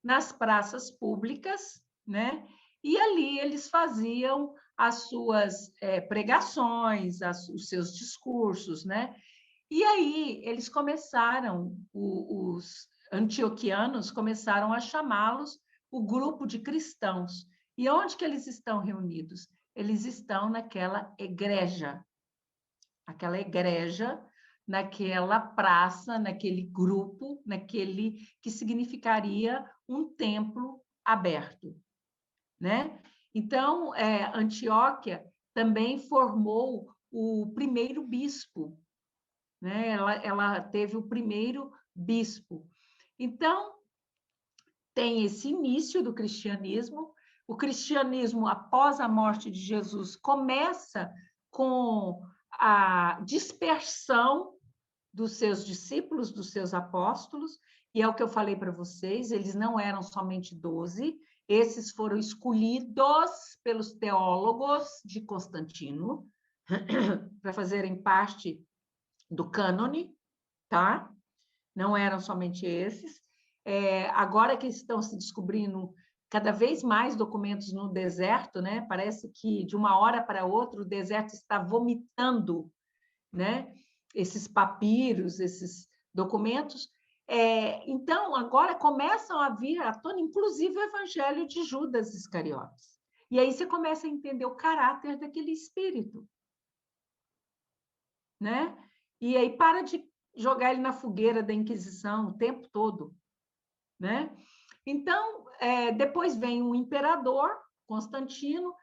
A: nas praças públicas, né? E ali eles faziam as suas pregações, os seus discursos, né? E aí eles começaram, os antioquianos começaram a chamá-los o grupo de cristãos. E onde que eles estão reunidos? Eles estão naquela igreja, naquela praça, naquele grupo, naquele que significaria um templo aberto, né? Então, Antioquia também formou o primeiro bispo, né? Ela teve o primeiro bispo. Então, tem esse início do cristianismo. O cristianismo, após a morte de Jesus, começa com a dispersão dos seus discípulos, dos seus apóstolos, e é o que eu falei para vocês, eles não eram somente 12, esses foram escolhidos pelos teólogos de Constantino para fazerem parte do cânone, tá? Não eram somente esses. Agora que estão se descobrindo cada vez mais documentos no deserto, né? Parece que de uma hora para outra o deserto está vomitando, né? Esses papiros, esses documentos. Então, agora começam a vir à tona, inclusive, o evangelho de Judas Iscariotes. E aí você começa a entender o caráter daquele espírito, né? E aí para de jogar ele na fogueira da Inquisição o tempo todo, né? Então, depois vem o imperador, Constantino.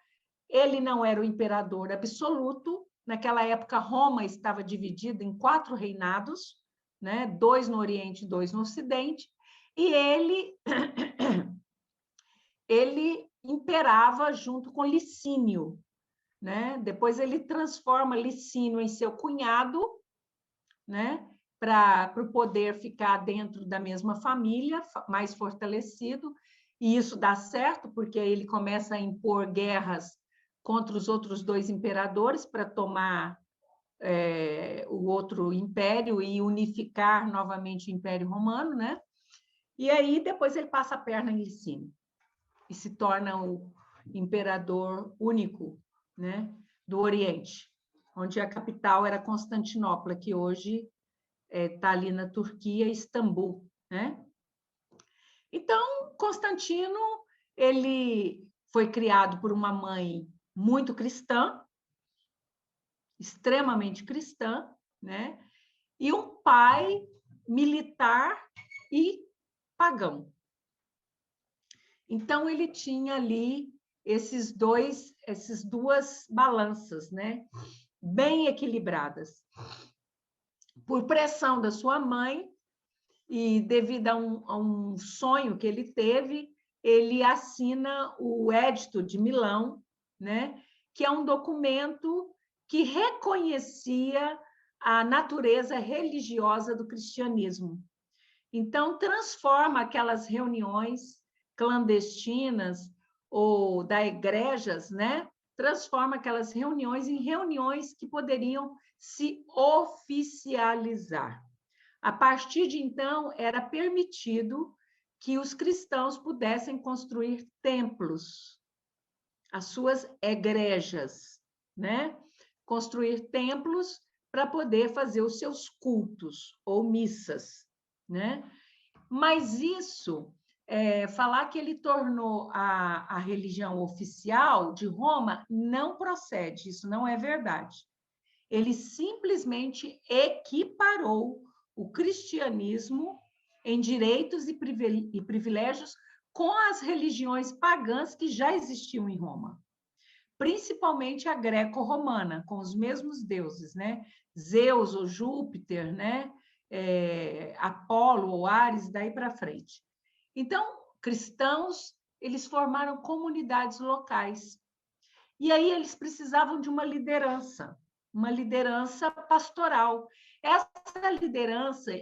A: Ele não era o imperador absoluto. Naquela época, Roma estava dividida em 4 reinados, né? 2 no Oriente e 2 no Ocidente. E ele imperava junto com Licínio, né? Depois ele transforma Licínio em seu cunhado, né? Para o poder ficar dentro da mesma família, mais fortalecido, e isso dá certo, porque ele começa a impor guerras contra os outros 2 imperadores para tomar o outro império e unificar novamente o Império Romano, né? E aí depois ele passa a perna em Licínio e se torna o imperador único, né? Do Oriente, onde a capital era Constantinopla, que hoje está ali na Turquia, Istambul, né? Então, Constantino, ele foi criado por uma mãe muito cristã, extremamente cristã, né? E um pai militar e pagão. Então, ele tinha ali essas 2 balanças, né? Bem equilibradas. Por pressão da sua mãe, e devido a um sonho que ele teve, ele assina o Edito de Milão, né? Que é um documento que reconhecia a natureza religiosa do cristianismo. Então, transforma aquelas reuniões clandestinas ou da igrejas, né? Transforma aquelas reuniões em reuniões que poderiam se oficializar. A partir de então, era permitido que os cristãos pudessem construir templos, as suas igrejas, né? Construir templos para poder fazer os seus cultos ou missas, né? Mas isso, falar que ele tornou a religião oficial de Roma, não procede, isso não é verdade. Ele simplesmente equiparou o cristianismo em direitos e privilégios com as religiões pagãs que já existiam em Roma, principalmente a greco-romana, com os mesmos deuses, né? Zeus ou Júpiter, né? Apolo ou Ares, daí para frente. Então, cristãos, eles formaram comunidades locais. E aí eles precisavam de uma liderança pastoral. Essa liderança,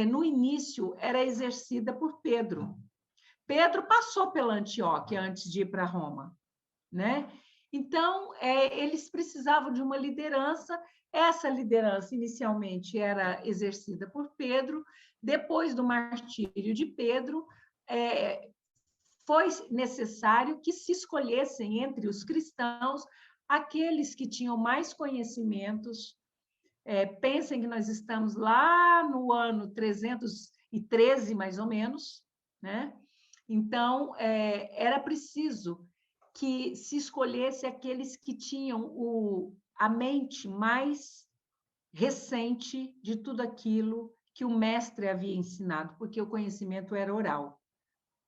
A: no início, era exercida por Pedro. Pedro passou pela Antioquia antes de ir para Roma, né? Então, eles precisavam de uma liderança. Essa liderança, inicialmente, era exercida por Pedro. Depois do martírio de Pedro, foi necessário que se escolhessem entre os cristãos aqueles que tinham mais conhecimentos. Pensem que nós estamos lá no ano 313, mais ou menos, né? Então, era preciso que se escolhesse aqueles que tinham a mente mais recente de tudo aquilo que o mestre havia ensinado, porque o conhecimento era oral.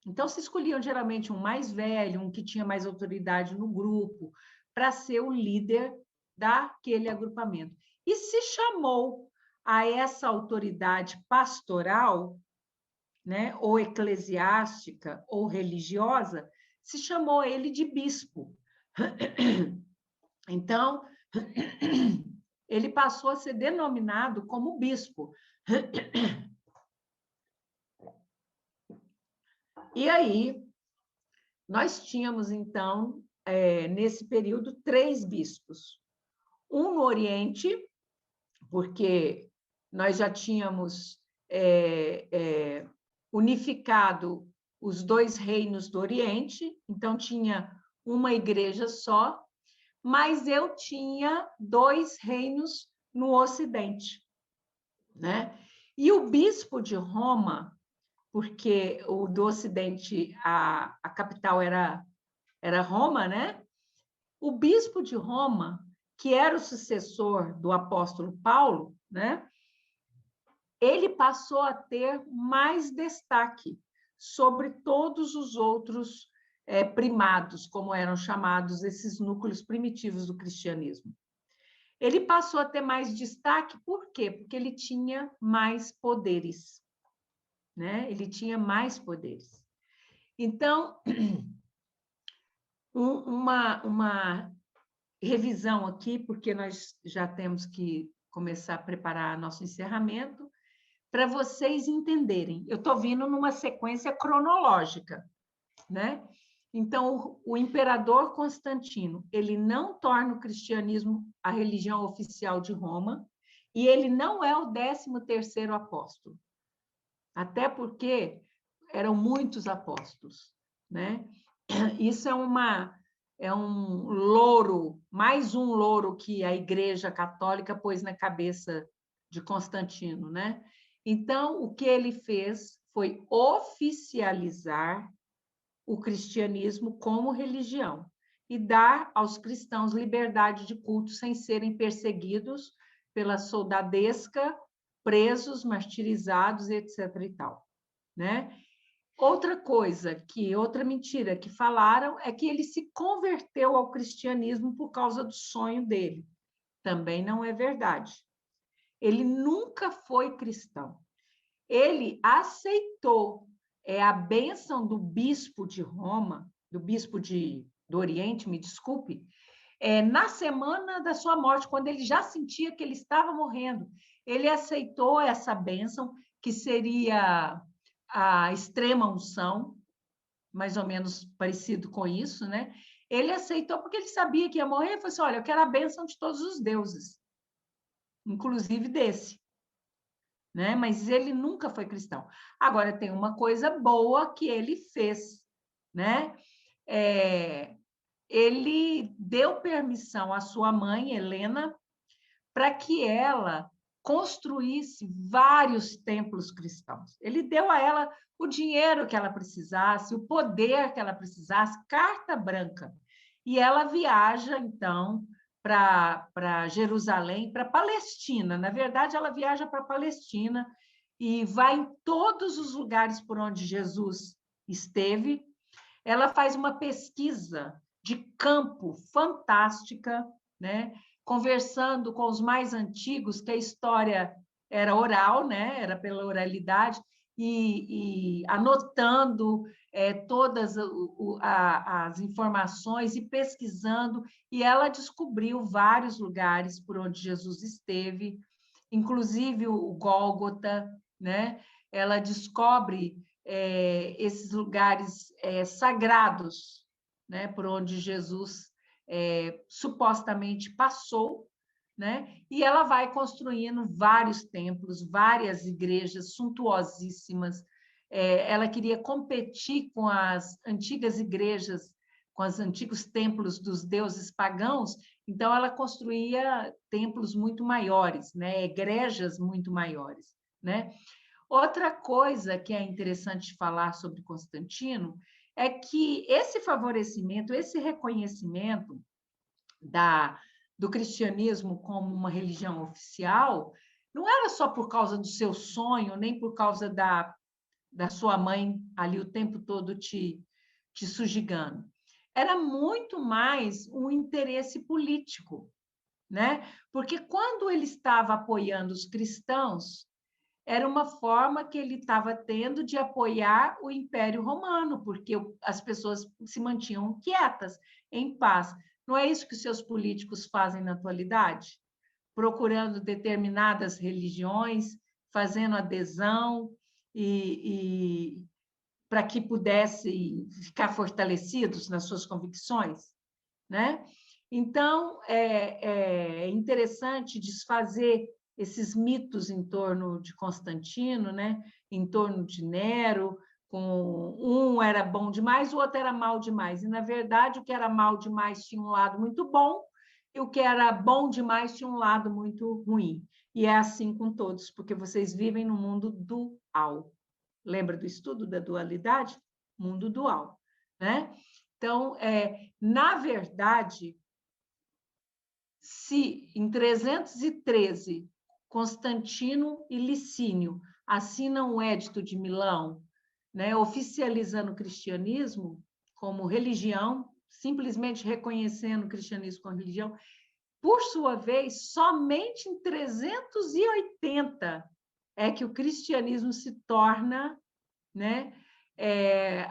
A: Então, se escolhiam geralmente um mais velho, um que tinha mais autoridade no grupo, para ser o líder daquele agrupamento. E se chamou a essa autoridade pastoral, né, ou eclesiástica, ou religiosa, se chamou ele de bispo. Então, ele passou a ser denominado como bispo. E aí, nós tínhamos, então, nesse período, 3 bispos. Um no Oriente, porque nós já tínhamos unificado os 2 reinos do Oriente, então tinha uma igreja só, mas eu tinha 2 reinos no Ocidente, né? E o bispo de Roma, porque o do Ocidente, a capital era Roma, né? O bispo de Roma, que era o sucessor do apóstolo Paulo, né? Ele passou a ter mais destaque sobre todos os outros primados, como eram chamados esses núcleos primitivos do cristianismo. Ele passou a ter mais destaque, por quê? Porque ele tinha mais poderes, né? Ele tinha mais poderes. Então, uma revisão aqui, porque nós já temos que começar a preparar nosso encerramento, para vocês entenderem. Eu estou vindo numa sequência cronológica, né? Então, o imperador Constantino, ele não torna o cristianismo a religião oficial de Roma, e ele não é o 13º apóstolo. Até porque eram muitos apóstolos, né? Isso é um louro, mais um louro que a Igreja Católica pôs na cabeça de Constantino, né? Então, o que ele fez foi oficializar o cristianismo como religião e dar aos cristãos liberdade de culto sem serem perseguidos pela soldadesca, presos, martirizados, etc. e tal, né? Outra mentira que falaram é que ele se converteu ao cristianismo por causa do sonho dele. Também não é verdade. Ele nunca foi cristão. Ele aceitou a bênção do bispo de Roma, do bispo do Oriente, me desculpe, na semana da sua morte, quando ele já sentia que ele estava morrendo. Ele aceitou essa bênção, que seria a extrema unção, mais ou menos parecido com isso, né? Ele aceitou porque ele sabia que ia morrer e falou assim: olha, eu quero a bênção de todos os deuses, inclusive desse. né? Mas ele nunca foi cristão. Agora, tem uma coisa boa que ele fez, né? Ele deu permissão à sua mãe, Helena, para que ela construísse vários templos cristãos. Ele deu a ela o dinheiro que ela precisasse, o poder que ela precisasse, carta branca. E ela viaja, então, para Jerusalém, para Palestina. Na verdade, ela viaja para Palestina e vai em todos os lugares por onde Jesus esteve. Ela faz uma pesquisa de campo fantástica, né? Conversando com os mais antigos, que a história era oral, né? Era pela oralidade, e anotando todas as informações e pesquisando, e ela descobriu vários lugares por onde Jesus esteve, inclusive o Gólgota, né? Ela descobre esses lugares sagrados, né, por onde Jesus supostamente passou, né? E ela vai construindo vários templos, várias igrejas suntuosíssimas. Ela queria competir com as antigas igrejas, com os antigos templos dos deuses pagãos, então ela construía templos muito maiores, né? Igrejas muito maiores, né? Outra coisa que é interessante falar sobre Constantino é que esse favorecimento, esse reconhecimento do cristianismo como uma religião oficial, não era só por causa do seu sonho, nem por causa da sua mãe ali o tempo todo te sujigando. Era muito mais um interesse político, né? Porque quando ele estava apoiando os cristãos, era uma forma que ele estava tendo de apoiar o Império Romano, porque as pessoas se mantinham quietas, em paz. Não é isso que os seus políticos fazem na atualidade? Procurando determinadas religiões, fazendo adesão e para que pudessem ficar fortalecidos nas suas convicções, né? Então, é interessante desfazer esses mitos em torno de Constantino, né? Em torno de Nero, com um era bom demais, o outro era mal demais. E, na verdade, o que era mal demais tinha um lado muito bom, e o que era bom demais tinha um lado muito ruim. E é assim com todos, porque vocês vivem no mundo dual. Lembra do estudo da dualidade? Mundo dual, né? Então, na verdade, se em 313 Constantino e Licínio assinam o Édito de Milão, né, oficializando o cristianismo como religião, simplesmente reconhecendo o cristianismo como religião, por sua vez, somente em 380 é que o cristianismo se torna, né,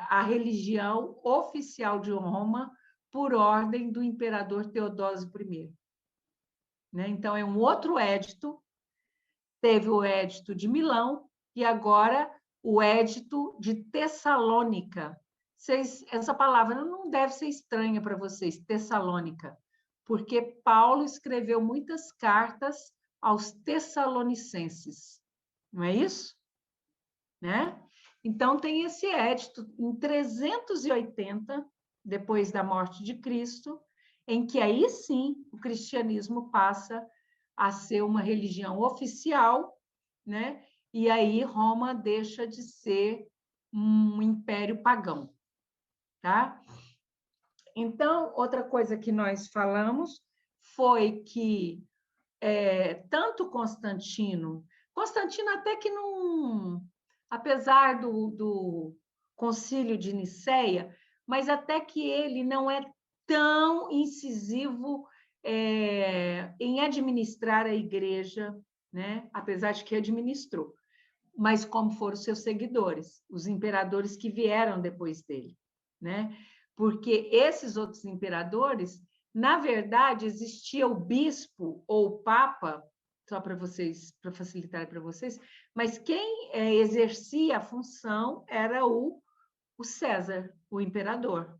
A: a religião oficial de Roma por ordem do imperador Teodósio I. Né? Então, é um outro édito, teve o édito de Milão e agora o édito de Tessalônica. Essa palavra não deve ser estranha para vocês, Tessalônica, porque Paulo escreveu muitas cartas aos tessalonicenses, não é isso? Né? Então, tem esse édito em 380, depois da morte de Cristo, em que aí sim o cristianismo passa a ser uma religião oficial, né? E aí Roma deixa de ser um império pagão, tá? Então, outra coisa que nós falamos foi que tanto Constantino até que não, apesar do Concílio de Nicéia, mas até que ele não é tão incisivo em administrar a igreja, né? Apesar de que administrou, mas como foram seus seguidores, os imperadores que vieram depois dele, né? Porque esses outros imperadores, na verdade, existia o bispo ou o papa, só para vocês, para facilitar para vocês, mas quem exercia a função era o César, o imperador,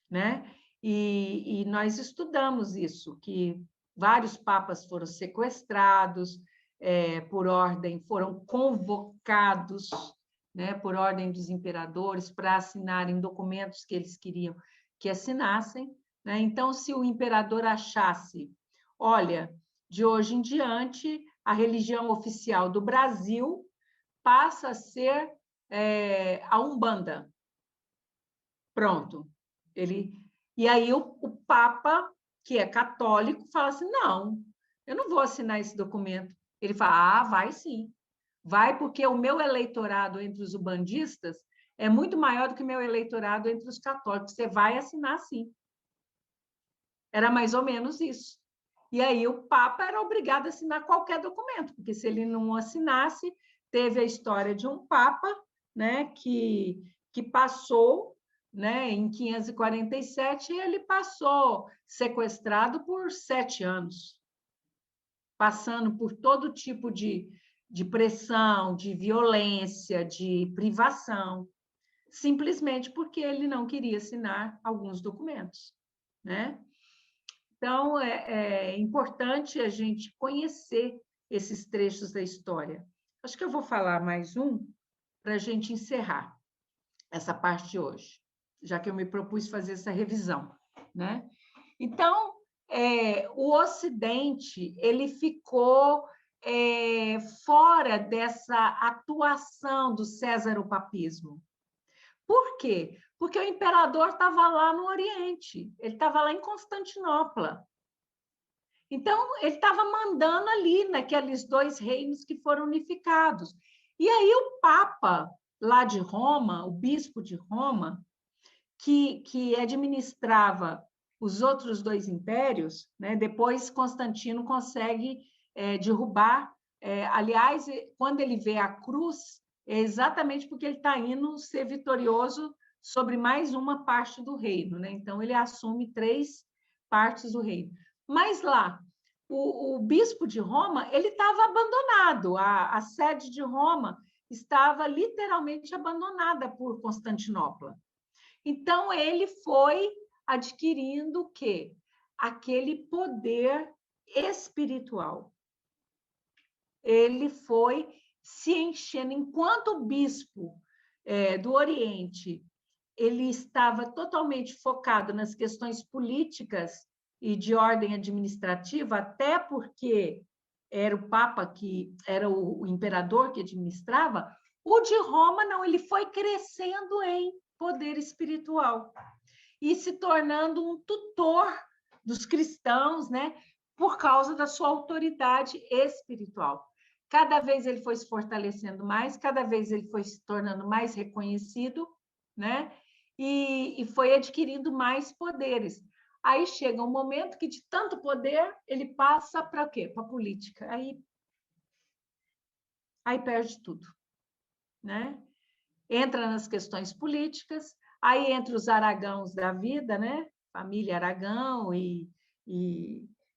A: né? E nós estudamos isso, que vários papas foram sequestrados, por ordem, foram convocados, né, por ordem dos imperadores para assinarem documentos que eles queriam que assinassem, né? Então, se o imperador achasse, olha, de hoje em diante, a religião oficial do Brasil passa a ser a Umbanda. Pronto. E aí o Papa, que é católico, fala assim, não, eu não vou assinar esse documento. Ele fala, vai sim. Vai porque o meu eleitorado entre os umbandistas é muito maior do que o meu eleitorado entre os católicos. Você vai assinar sim. Era mais ou menos isso. E aí o Papa era obrigado a assinar qualquer documento, porque se ele não assinasse, teve a história de um Papa, né, que passou, né, em 547, e ele passou sequestrado por 7 anos, passando por todo tipo de pressão, de violência, de privação, simplesmente porque ele não queria assinar alguns documentos, né? Então, é importante a gente conhecer esses trechos da história. Acho que eu vou falar mais um para a gente encerrar essa parte de hoje, já que eu me propus fazer essa revisão, né? Então, o Ocidente ele ficou fora dessa atuação do césaropapismo. Por quê? Porque o imperador estava lá no Oriente, ele estava lá em Constantinopla. Então, ele estava mandando ali naqueles 2 reinos que foram unificados. E aí o Papa lá de Roma, o bispo de Roma, que administrava os outros 2 impérios, né? Depois Constantino consegue derrubar. Aliás, quando ele vê a cruz, é exatamente porque ele está indo ser vitorioso sobre mais uma parte do reino, né? Então, ele assume 3 partes do reino. Mas lá, o bispo de Roma, ele estava abandonado, a sede de Roma estava literalmente abandonada por Constantinopla. Então, ele foi adquirindo o quê? Aquele poder espiritual. Ele foi se enchendo, enquanto o bispo do Oriente ele estava totalmente focado nas questões políticas e de ordem administrativa, até porque era o Papa que era o imperador que administrava, o de Roma não, ele foi crescendo em poder espiritual e se tornando um tutor dos cristãos, né, por causa da sua autoridade espiritual. Cada vez ele foi se fortalecendo mais, cada vez ele foi se tornando mais reconhecido, né? E foi adquirindo mais poderes. Aí chega um momento que, de tanto poder, ele passa para quê? Para a política. Aí perde tudo, né? Entra nas questões políticas, aí entra os Aragãos da vida, né? Família Aragão e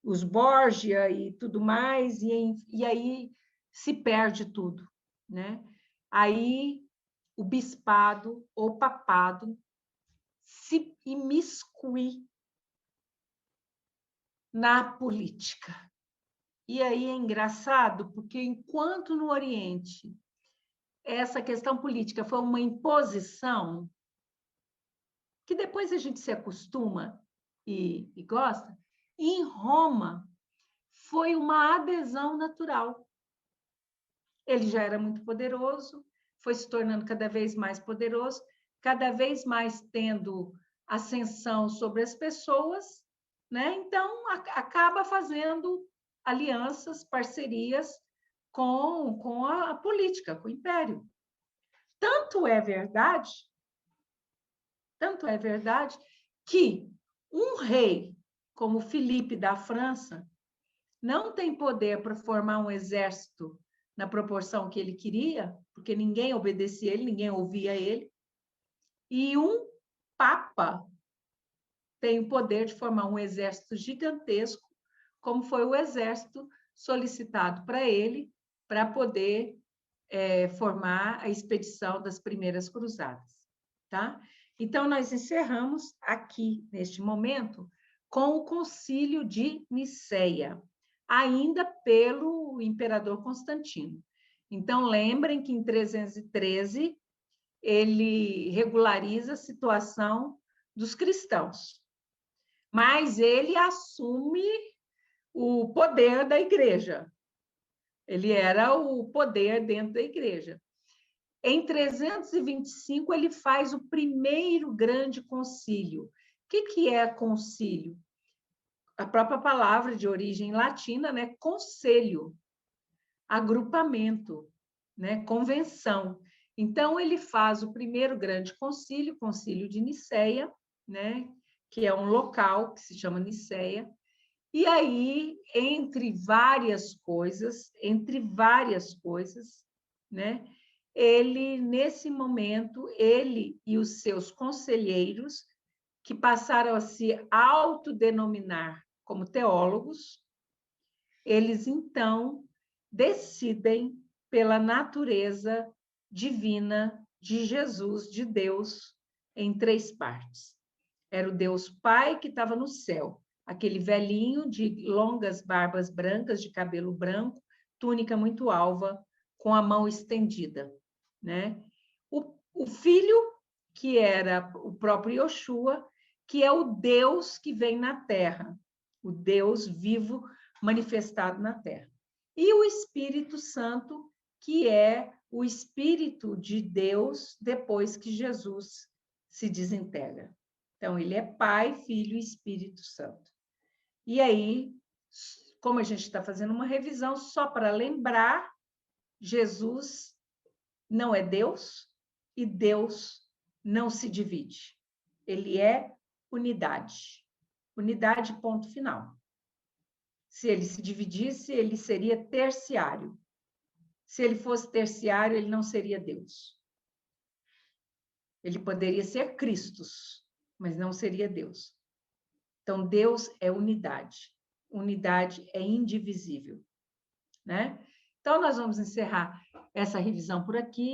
A: os Borgia e tudo mais, e aí se perde tudo, né? Aí o bispado ou papado se imiscui na política. E aí é engraçado, porque enquanto no Oriente essa questão política foi uma imposição, que depois a gente se acostuma e gosta, e em Roma foi uma adesão natural. Ele já era muito poderoso, foi se tornando cada vez mais poderoso, cada vez mais tendo ascensão sobre as pessoas, né? Então, acaba fazendo alianças, parcerias com a política, com o império. Tanto é verdade que um rei como Filipe da França não tem poder para formar um exército na proporção que ele queria, porque ninguém obedecia ele, ninguém ouvia ele, e um papa tem o poder de formar um exército gigantesco, como foi o exército solicitado para ele, para poder formar a expedição das primeiras cruzadas, tá? Então, nós encerramos aqui, neste momento, com o Concílio de Nicéia. ainda pelo imperador Constantino. Então, lembrem que em 313 ele regulariza a situação dos cristãos, mas ele assume o poder da igreja. Ele era o poder dentro da igreja. Em 325, ele faz o primeiro grande concílio. O que é concílio? A própria palavra de origem latina, né? Conselho, agrupamento, né? Convenção. Então, ele faz o primeiro grande concílio, o Concílio de Nicéia, né? Que é um local que se chama Nicéia. E aí, entre várias coisas, né? Ele, nesse momento, ele e os seus conselheiros, que passaram a se autodenominar como teólogos, eles, então, decidem pela natureza divina de Jesus, de Deus, em 3 partes. Era o Deus Pai que estava no céu, aquele velhinho de longas barbas brancas, de cabelo branco, túnica muito alva, com a mão estendida, né? O Filho, que era o próprio Yoshua, que é o Deus que vem na Terra, o Deus vivo manifestado na Terra. E o Espírito Santo, que é o Espírito de Deus depois que Jesus se desintegra. Então, ele é Pai, Filho e Espírito Santo. E aí, como a gente está fazendo uma revisão, só para lembrar, Jesus não é Deus e Deus não se divide. Ele é unidade. Unidade, ponto final. Se ele se dividisse, ele seria terciário. Se ele fosse terciário, ele não seria Deus. Ele poderia ser Cristos, mas não seria Deus. Então, Deus é unidade. Unidade é indivisível, né? Então, nós vamos encerrar essa revisão por aqui.